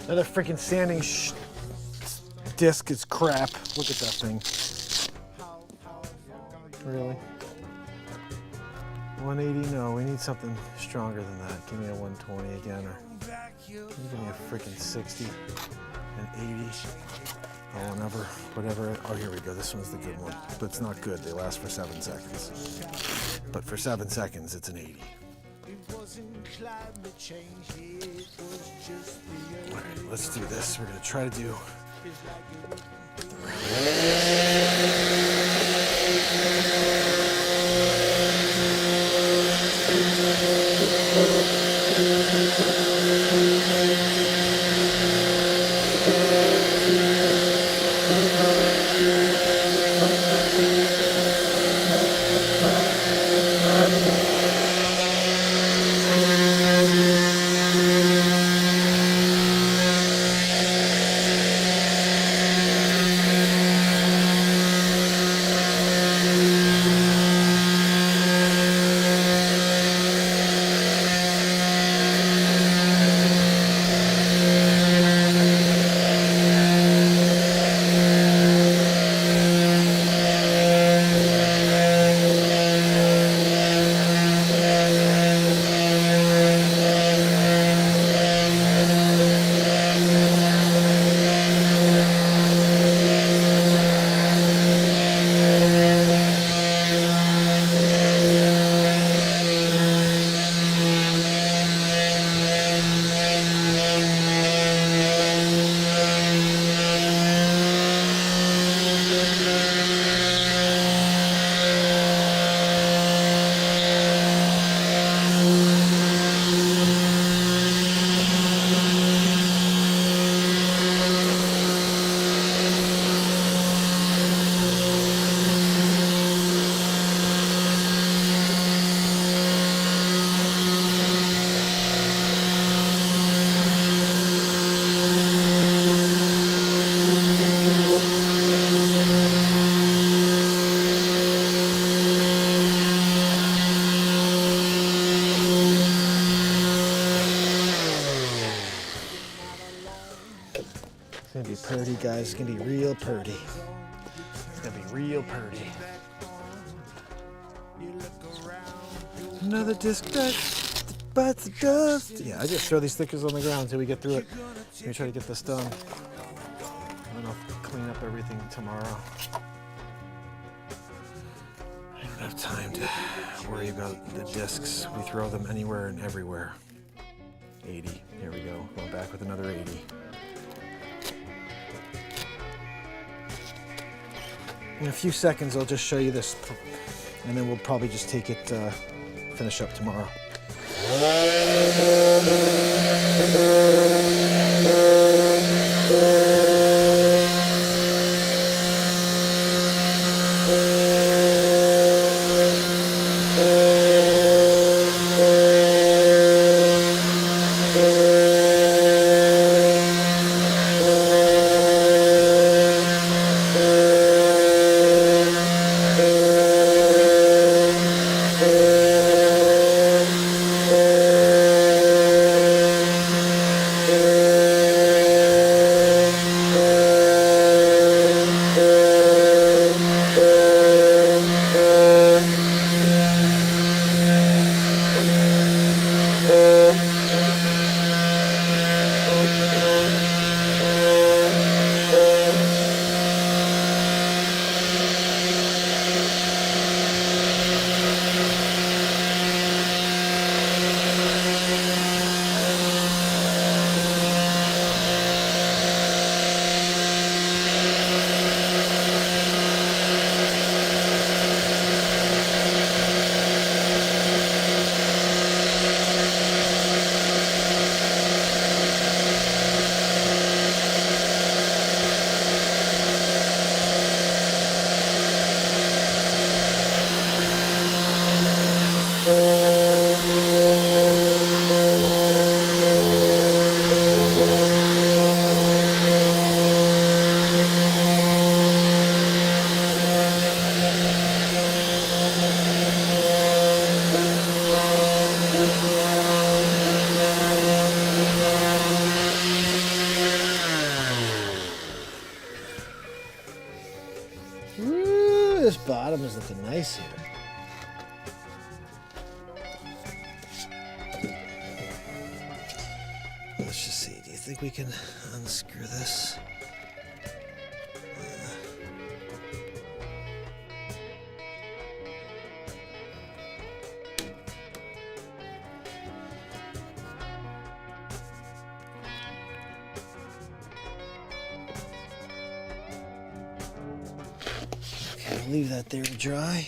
Another freaking sanding disc is crap. Look at that thing. Really? 180? No, we need something stronger than that. Give me a 120 again, or give me a freaking 60, an 80. Oh, whatever. Oh, here we go. This one's the good one, but it's not good. They last for 7 seconds. But for 7 seconds, it's an 80. All right, let's do this. We're gonna try to do. It's gonna be purty, guys. It's gonna be real purty. It's gonna be real purty. Another disc that bites the dust. Yeah, I just throw these stickers on the ground until we get through it. Let me try to get this done. And I'll clean up everything tomorrow. I don't have time to worry about the discs. We throw them anywhere and everywhere. 80. Here we go. Going back with another 80. In a few seconds, I'll just show you this, and then we'll probably just take it, finish up tomorrow. Ooh, this bottom is looking nice here. Let's just see. Do you think we can unscrew this? Okay, I'll leave that there to dry.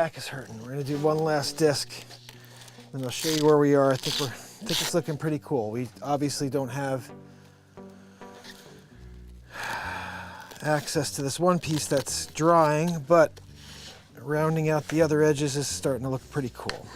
back is hurting. We're gonna do one last disc, and I'll show you where we are. I think it's looking pretty cool. We obviously don't have access to this one piece that's drying, but rounding out the other edges is starting to look pretty cool.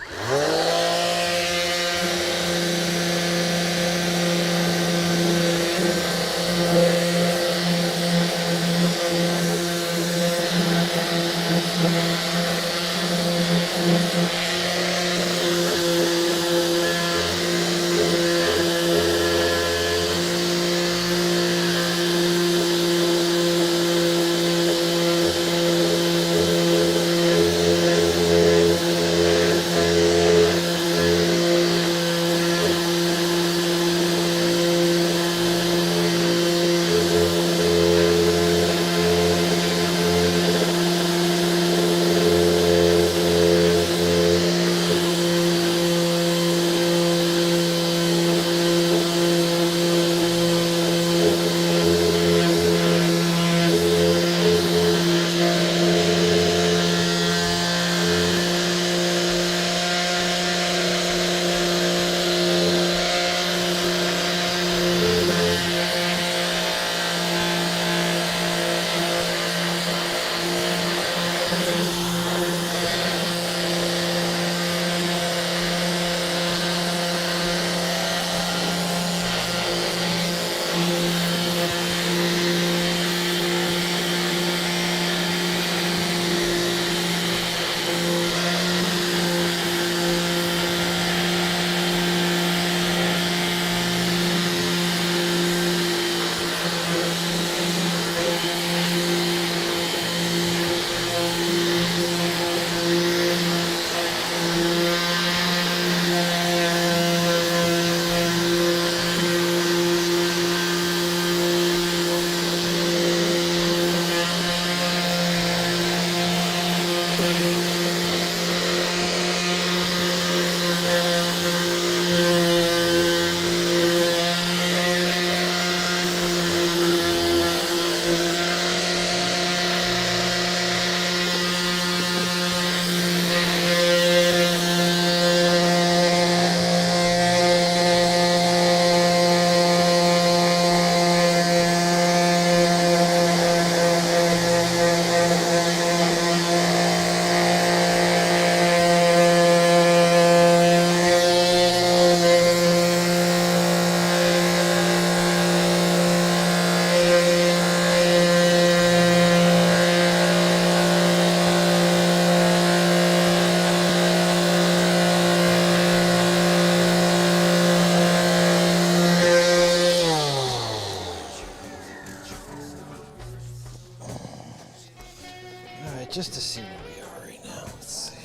Just to see where we are right now. Let's see.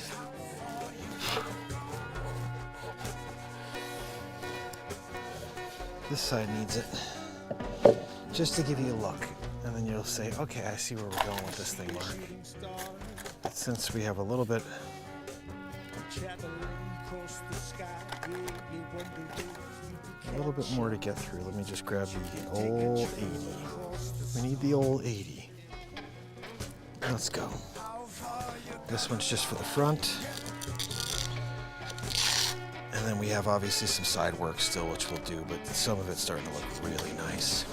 This side needs it. Just to give you a look. And then you'll say, okay, I see where we're going with this thing, Mark. But since we have a little bit more to get through, let me just grab the old 80. We need the old 80. Let's go. This one's just for the front. And then we have obviously some side work still, which we'll do, but some of it's starting to look really nice.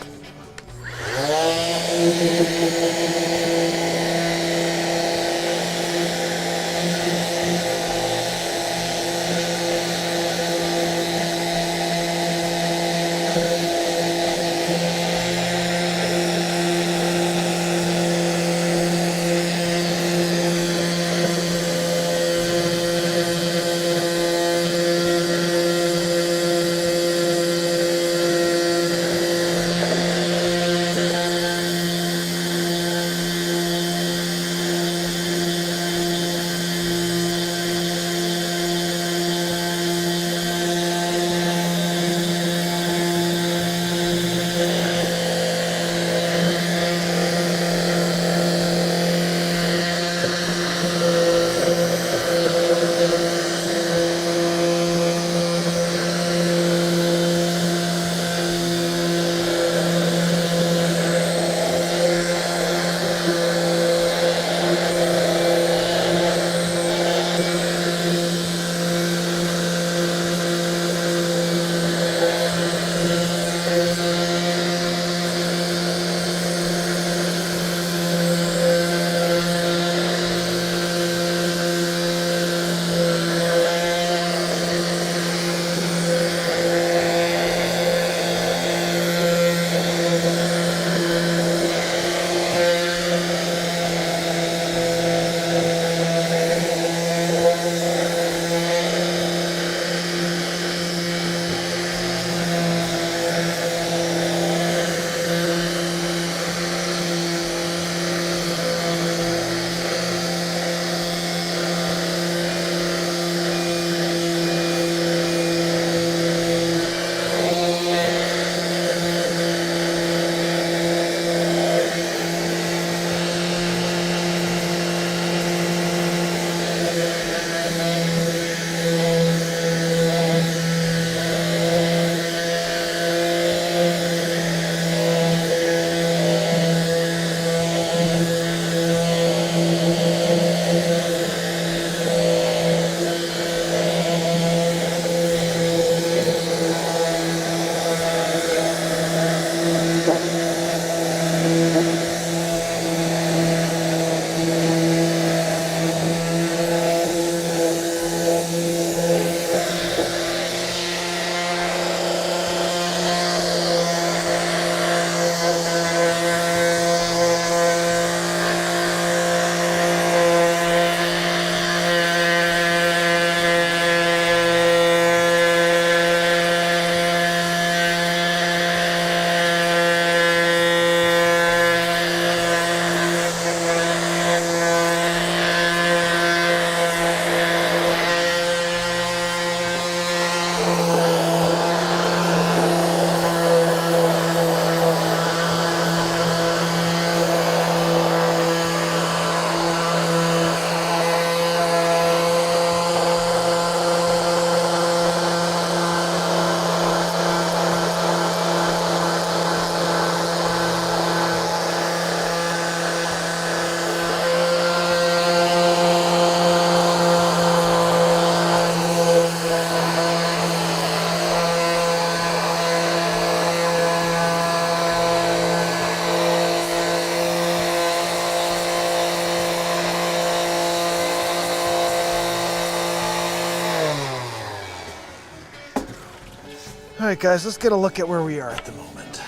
right, guys, let's get a look at where we are at the moment.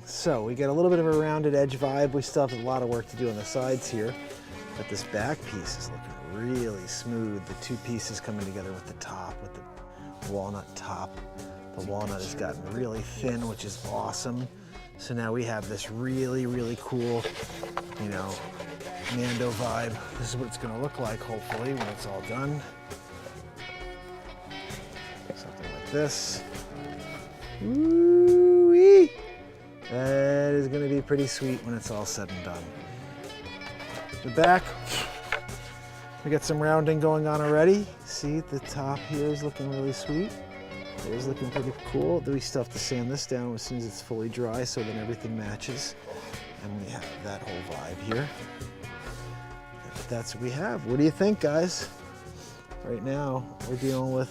So we get a little bit of a rounded edge vibe. We still have a lot of work to do on the sides here, but this back piece is looking really smooth. The two pieces coming together with the top, with the walnut top. The walnut has gotten really thin, which is awesome. So now we have this really, really cool, you know, Mando vibe. This is what it's gonna look like, hopefully, when it's all done. Something like this. Ooh-wee. That is gonna be pretty sweet when it's all said and done. The back, we got some rounding going on already. See, the top here is looking really sweet. It is looking pretty cool. We still have to sand this down as soon as it's fully dry so then everything matches. And we have that whole vibe here. But that's what we have. What do you think, guys? Right now, we're dealing with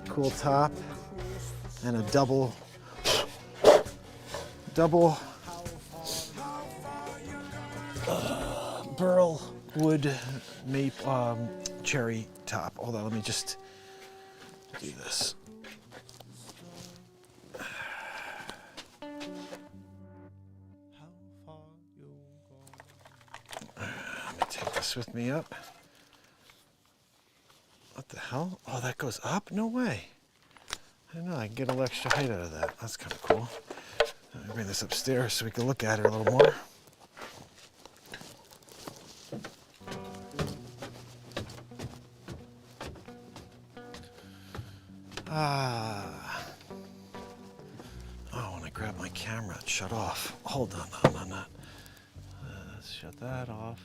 a cool top and a double burl wood cherry top. Hold on, let me just do this. Let me take this with me up. What the hell? Oh, that goes up? No way. I don't know, I can get a little extra height out of that. That's kind of cool. Let me bring this upstairs so we can look at it a little more. Oh, when I grab my camera, it shut off. Hold on. Let's shut that off.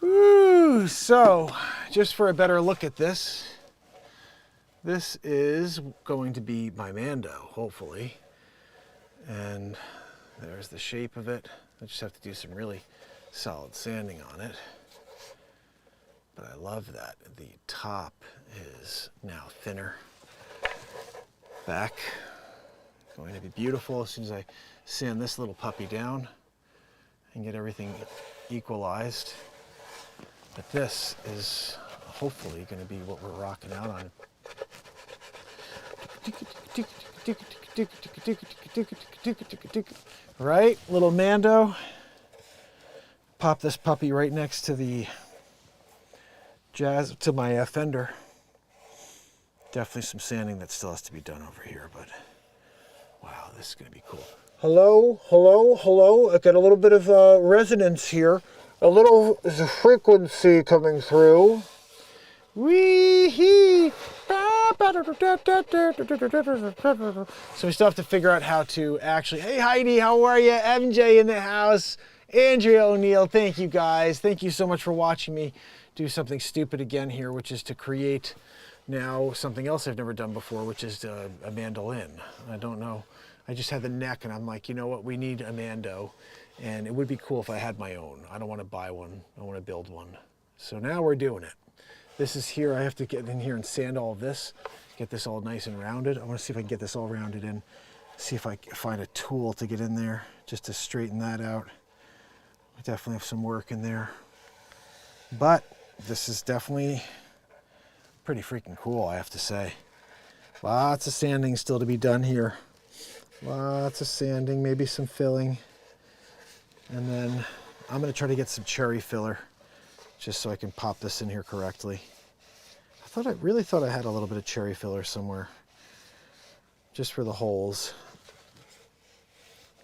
Woo, so, just for a better look at this, this is going to be my Mando, hopefully. And there's the shape of it. I just have to do some really solid sanding on it. But I love that the top is now thinner. Back, going to be beautiful as soon as I sand this little puppy down and get everything equalized. But this is hopefully going to be what we're rocking out on. Right, little Mando. Pop this puppy right next to the jazz, to my Fender. Definitely some sanding that still has to be done over here, but wow, this is going to be cool. Hello. I got a little bit of resonance here. A little frequency coming through. Wee-hee. So we still have to figure out how to actually, hey Heidi, how are you? MJ in the house. Andrea O'Neill, thank you guys. Thank you so much for watching me do something stupid again here, which is to create now something else I've never done before, which is a mandolin. I don't know. I just had the neck and I'm like, you know what? We need a Mando. And it would be cool if I had my own. I don't want to buy one. I want to build one. So now we're doing it. This is here. I have to get in here and sand all of this, get this all nice and rounded. I want to see if I can get this all rounded in, see if I can find a tool to get in there just to straighten that out. I definitely have some work in there. But this is definitely pretty freaking cool, I have to say. Lots of sanding still to be done here. Lots of sanding, maybe some filling. And then I'm going to try to get some cherry filler just so I can pop this in here correctly. I really thought I had a little bit of cherry filler somewhere just for the holes.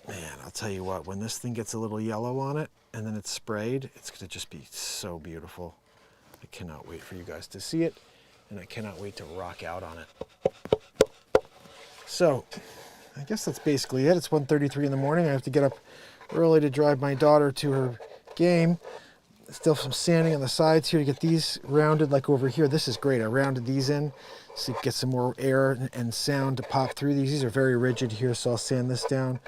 Man, I'll tell you what, when this thing gets a little yellow on it and then it's sprayed, it's going to just be so beautiful. I cannot wait for you guys to see it, and I cannot wait to rock out on it. So, I guess that's basically it. It's 1:33 in the morning. I have to get up early to drive my daughter to her game. Still some sanding on the sides here to get these rounded, like over here. This is great. I rounded these in so you get some more air and sound to pop through these. These are very rigid here, so I'll sand this down.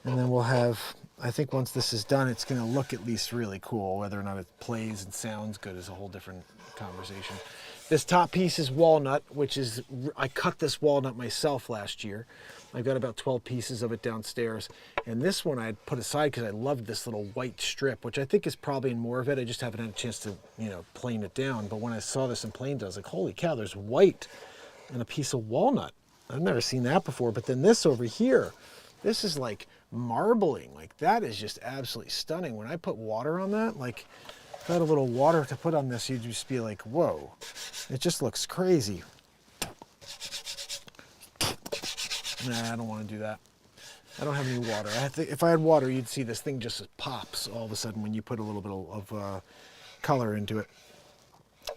And then we'll have I think once this is done, it's going to look at least really cool. Whether or not it plays and sounds good is a whole different conversation. This top piece is walnut, which is, I cut this walnut myself last year. I've got about 12 pieces of it downstairs. And this one I had put aside because I loved this little white strip, which I think is probably in more of it. I just haven't had a chance to, you know, plane it down. But when I saw this in planed, I was like, holy cow, there's white and a piece of walnut. I've never seen that before. But then this over here, this is like marbling. Like that is just absolutely stunning. When I put water on that, like if I had a little water to put on this, you'd just be like, whoa, it just looks crazy. Nah, I don't want to do that. I don't have any water. If I had water, you'd see this thing just pops all of a sudden when you put a little bit of color into it.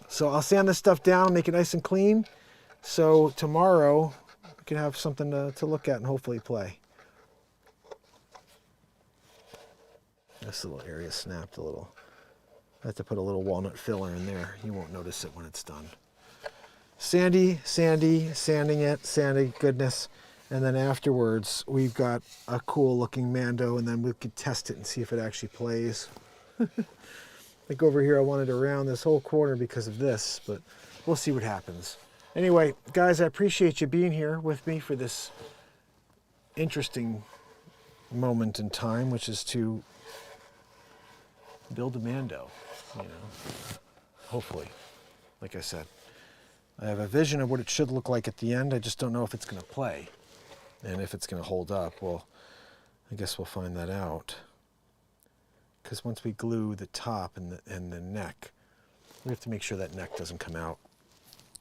So I'll sand this stuff down, make it nice and clean. So tomorrow we can have something to look at and hopefully play. This little area snapped a little. I have to put a little walnut filler in there. You won't notice it when it's done. Sanding it, goodness. And then afterwards, we've got a cool looking Mando, and then we could test it and see if it actually plays. Like over here, I wanted to round this whole corner because of this, but we'll see what happens. Anyway, guys, I appreciate you being here with me for this interesting moment in time, which is to build a Mando, you know, hopefully, like I said. I have a vision of what it should look like at the end. I just don't know if it's going to play. And if it's going to hold up, well, I guess we'll find that out. Because once we glue the top and the neck, we have to make sure that neck doesn't come out.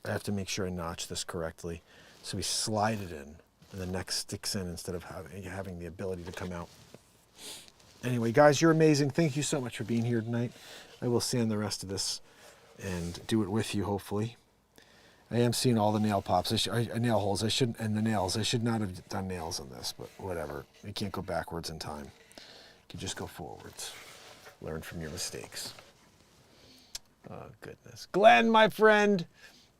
I have to make sure I notch this correctly. So we slide it in, and the neck sticks in instead of having the ability to come out. Anyway, guys, you're amazing. Thank you so much for being here tonight. I will sand the rest of this and do it with you, hopefully. I am seeing all the nail pops, nail holes. And the nails. I should not have done nails on this, but whatever. You can't go backwards in time. You can just go forwards. Learn from your mistakes. Oh, goodness. Glenn, my friend,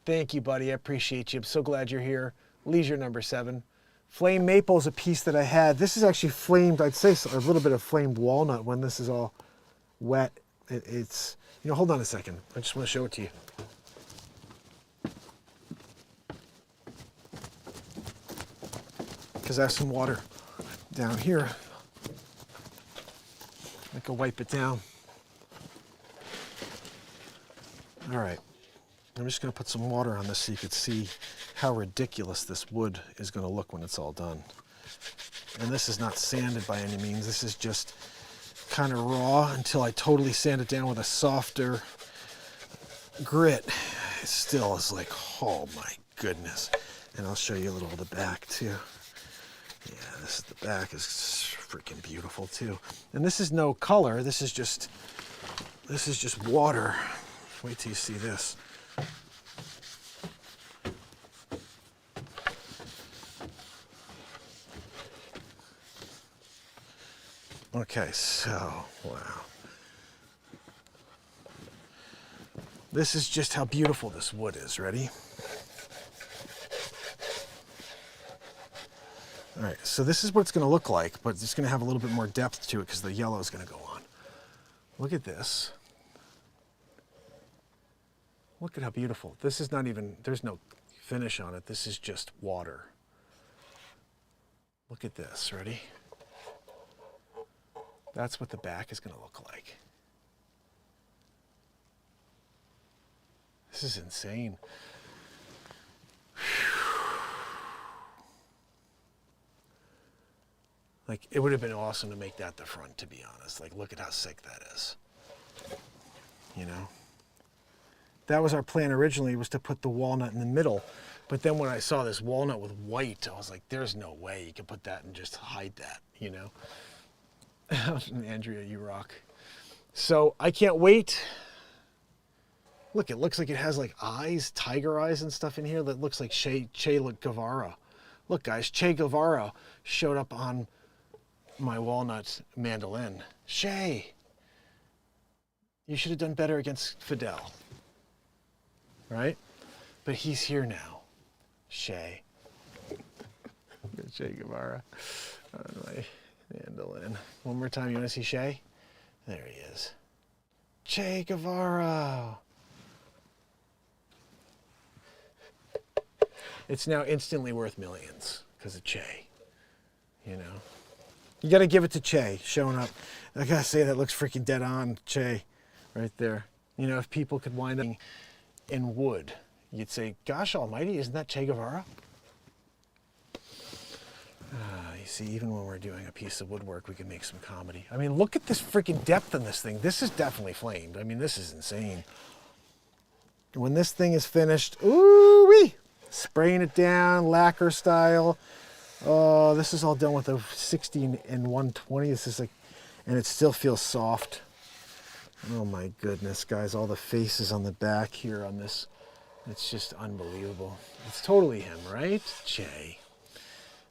thank you, buddy. I appreciate you. I'm so glad you're here. Leisure number 7. Flame maple is a piece that I had. This is actually flamed, I'd say a little bit of flamed walnut when this is all wet. It's, you know, hold on a second. I just want to show it to you. Because I have some water down here. I can wipe it down. All right. I'm just going to put some water on this so you can see how ridiculous this wood is going to look when it's all done. And this is not sanded by any means. This is just kind of raw until I totally sand it down with a softer grit. It still is like, oh my goodness. And I'll show you a little of the back too. Yeah, this is the back is freaking beautiful too. And this is no color. This is just water. Wait till you see this. Okay, so, wow. This is just how beautiful this wood is. Ready? All right, so this is what it's going to look like, but it's going to have a little bit more depth to it because the yellow is going to go on. Look at this. Look at how beautiful. This is not even, there's no finish on it. This is just water. Look at this. Ready? That's what the back is going to look like. This is insane. Like, it would have been awesome to make that the front, to be honest. Like, look at how sick that is. You know? That was our plan originally, was to put the walnut in the middle. But then when I saw this walnut with white, I was like, there's no way you can put that and just hide that, you know? Andrea, you rock. So I can't wait. Look, it looks like it has like eyes, tiger eyes and stuff in here that looks like Che Guevara. Look, guys, Che Guevara showed up on my walnut mandolin. Che, you should have done better against Fidel, right? But he's here now, Che. Che Guevara. Mandolin. One more time, you wanna see Che? There he is. Che Guevara. It's now instantly worth millions because of Che, you know. You gotta give it to Che, showing up. I gotta say, that looks freaking dead on, Che, right there. You know, if people could wind up in wood, you'd say, gosh almighty, isn't that Che Guevara? You see, even when we're doing a piece of woodwork, we can make some comedy. I mean, look at this freaking depth in this thing. This is definitely flamed. I mean, this is insane. When this thing is finished, ooh-wee! Spraying it down, lacquer style. Oh, this is all done with a 16 and 120. This is like, and it still feels soft. Oh my goodness, guys, all the faces on the back here on this. It's just unbelievable. It's totally him, right? Che.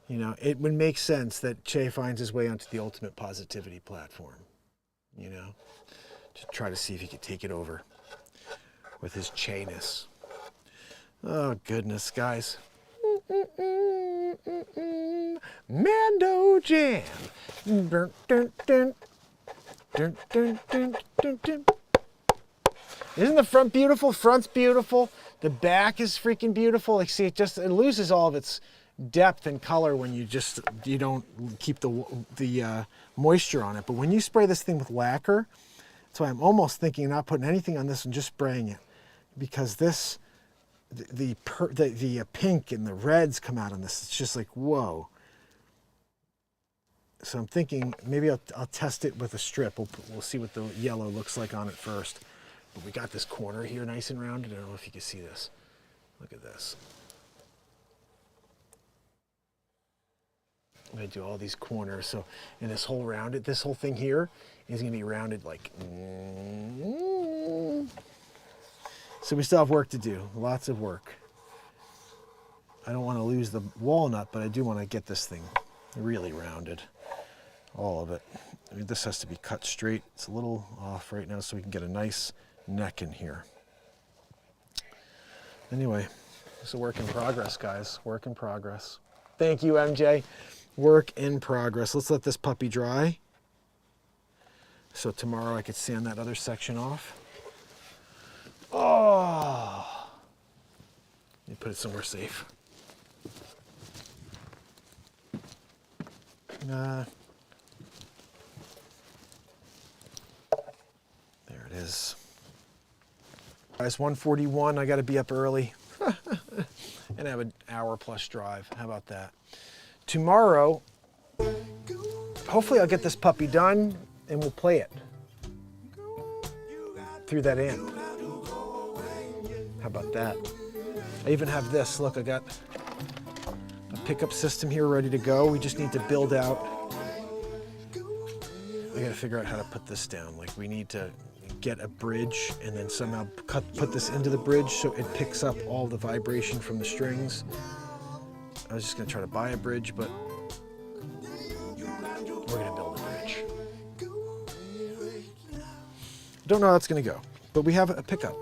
You know, it would make sense that Che finds his way onto the Ultimate Positivity platform, you know, to try to see if he could take it over with his Che-ness. Oh, goodness, guys. Mando Jam. Dun, dun, dun. Dun, dun, dun, dun, dun. Isn't the front beautiful? Front's beautiful. The back is freaking beautiful. Like, see, it loses all of its depth and color when you don't keep the moisture on it. But when you spray this thing with lacquer, that's why I'm almost thinking of not putting anything on this and just spraying it, because this. The pink and the reds come out on this. It's just like, whoa. So I'm thinking maybe I'll test it with a strip. We'll see what the yellow looks like on it first. But we got this corner here nice and rounded. I don't know if you can see this. Look at this. I'm gonna do all these corners. So in this whole thing here is gonna be rounded like. So we still have work to do, lots of work. I don't want to lose the walnut, but I do want to get this thing really rounded, all of it. I mean, this has to be cut straight. It's a little off right now, so we can get a nice neck in here. Anyway, it's a work in progress, guys, work in progress. Thank you, MJ. Work in progress. Let's let this puppy dry. So tomorrow I could sand that other section off. Oh, let me put it somewhere safe. There it is. Guys, 1:41, I gotta be up early and have an hour plus drive. How about that? Tomorrow, hopefully I'll get this puppy done and we'll play it through that amp. How about that? I even have this. Look, I got a pickup system here ready to go. We just need to build out. I gotta figure out how to put this down. Like, we need to get a bridge and then somehow put this into the bridge so it picks up all the vibration from the strings. I was just gonna try to buy a bridge, but we're gonna build a bridge. Don't know how it's gonna go, but we have a pickup.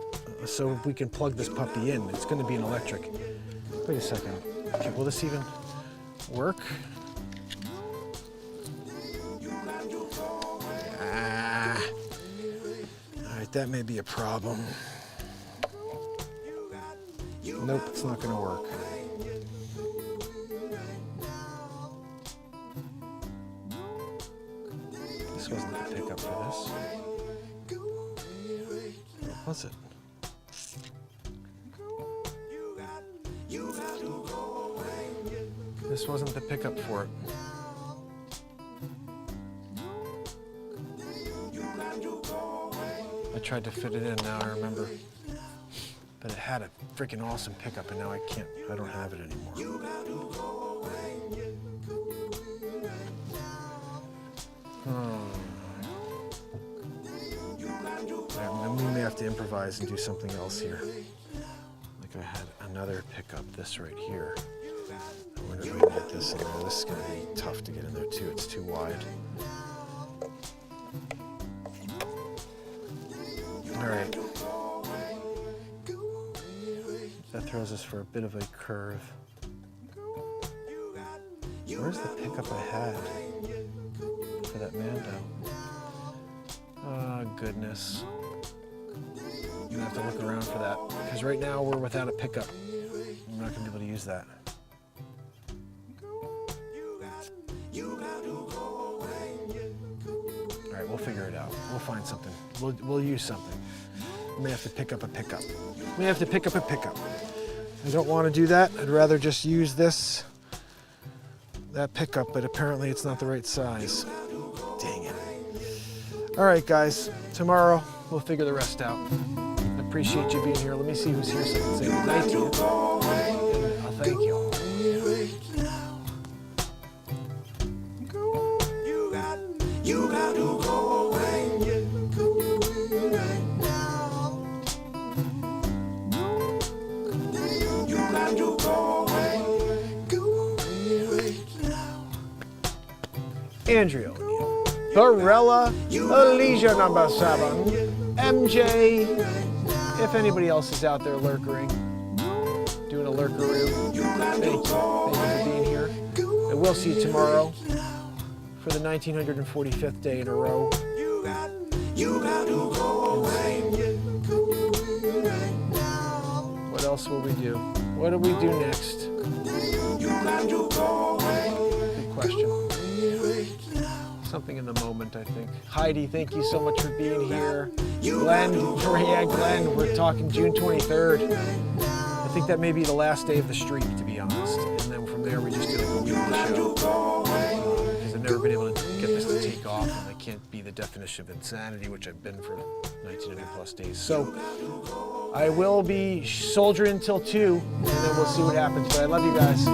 So we can plug this puppy in. It's going to be an electric. Wait a second. Okay, will this even work? Ah. All right, that may be a problem. Nope, it's not going to work. This wasn't the pickup for this. What was it? This wasn't the pickup for it. I tried to fit it in, now I remember. But it had a freaking awesome pickup and now I don't have it anymore. We may have to improvise and do something else here. Like I had another pickup, this right here. I wonder if I can get this in there. This is going to be tough to get in there too. It's too wide. All right. That throws us for a bit of a curve. Where's the pickup I had? for that Mando. Oh, goodness. I'm gonna have to look around for that. Because right now we're without a pickup. I'm not gonna be able to use that. All right, we'll figure it out. We'll find something. We'll use something. We may have to pick up a pickup. We have to pick up a pickup. I don't want to do that. I'd rather just use that pickup, but apparently it's not the right size. Dang it. All right, guys. Tomorrow we'll figure the rest out. I appreciate you being here. Let me see who's here so I can say good night to you. And I'll thank you. You got to go away. You got to go away. Andrea O'Neill, Barella, Alicia number 7, MJ. If anybody else is out there lurkering, doing a lurkeroo, thank you. Thank you for being here. And we'll see you tomorrow for the 1945th day in a row. You got to go away. What else will we do? What do we do next? You got to go away. Good question. Something in the moment, I think. Heidi, thank you so much for being here. Glenn, we're talking June 23rd. I think that may be the last day of the streak, to be honest. And then from there, we just do like a weekly show. Because I've never been able to get this to take off, and I can't be the definition of insanity, which I've been for 1900 plus days. So I will be soldiering until 2, and then we'll see what happens. But I love you guys.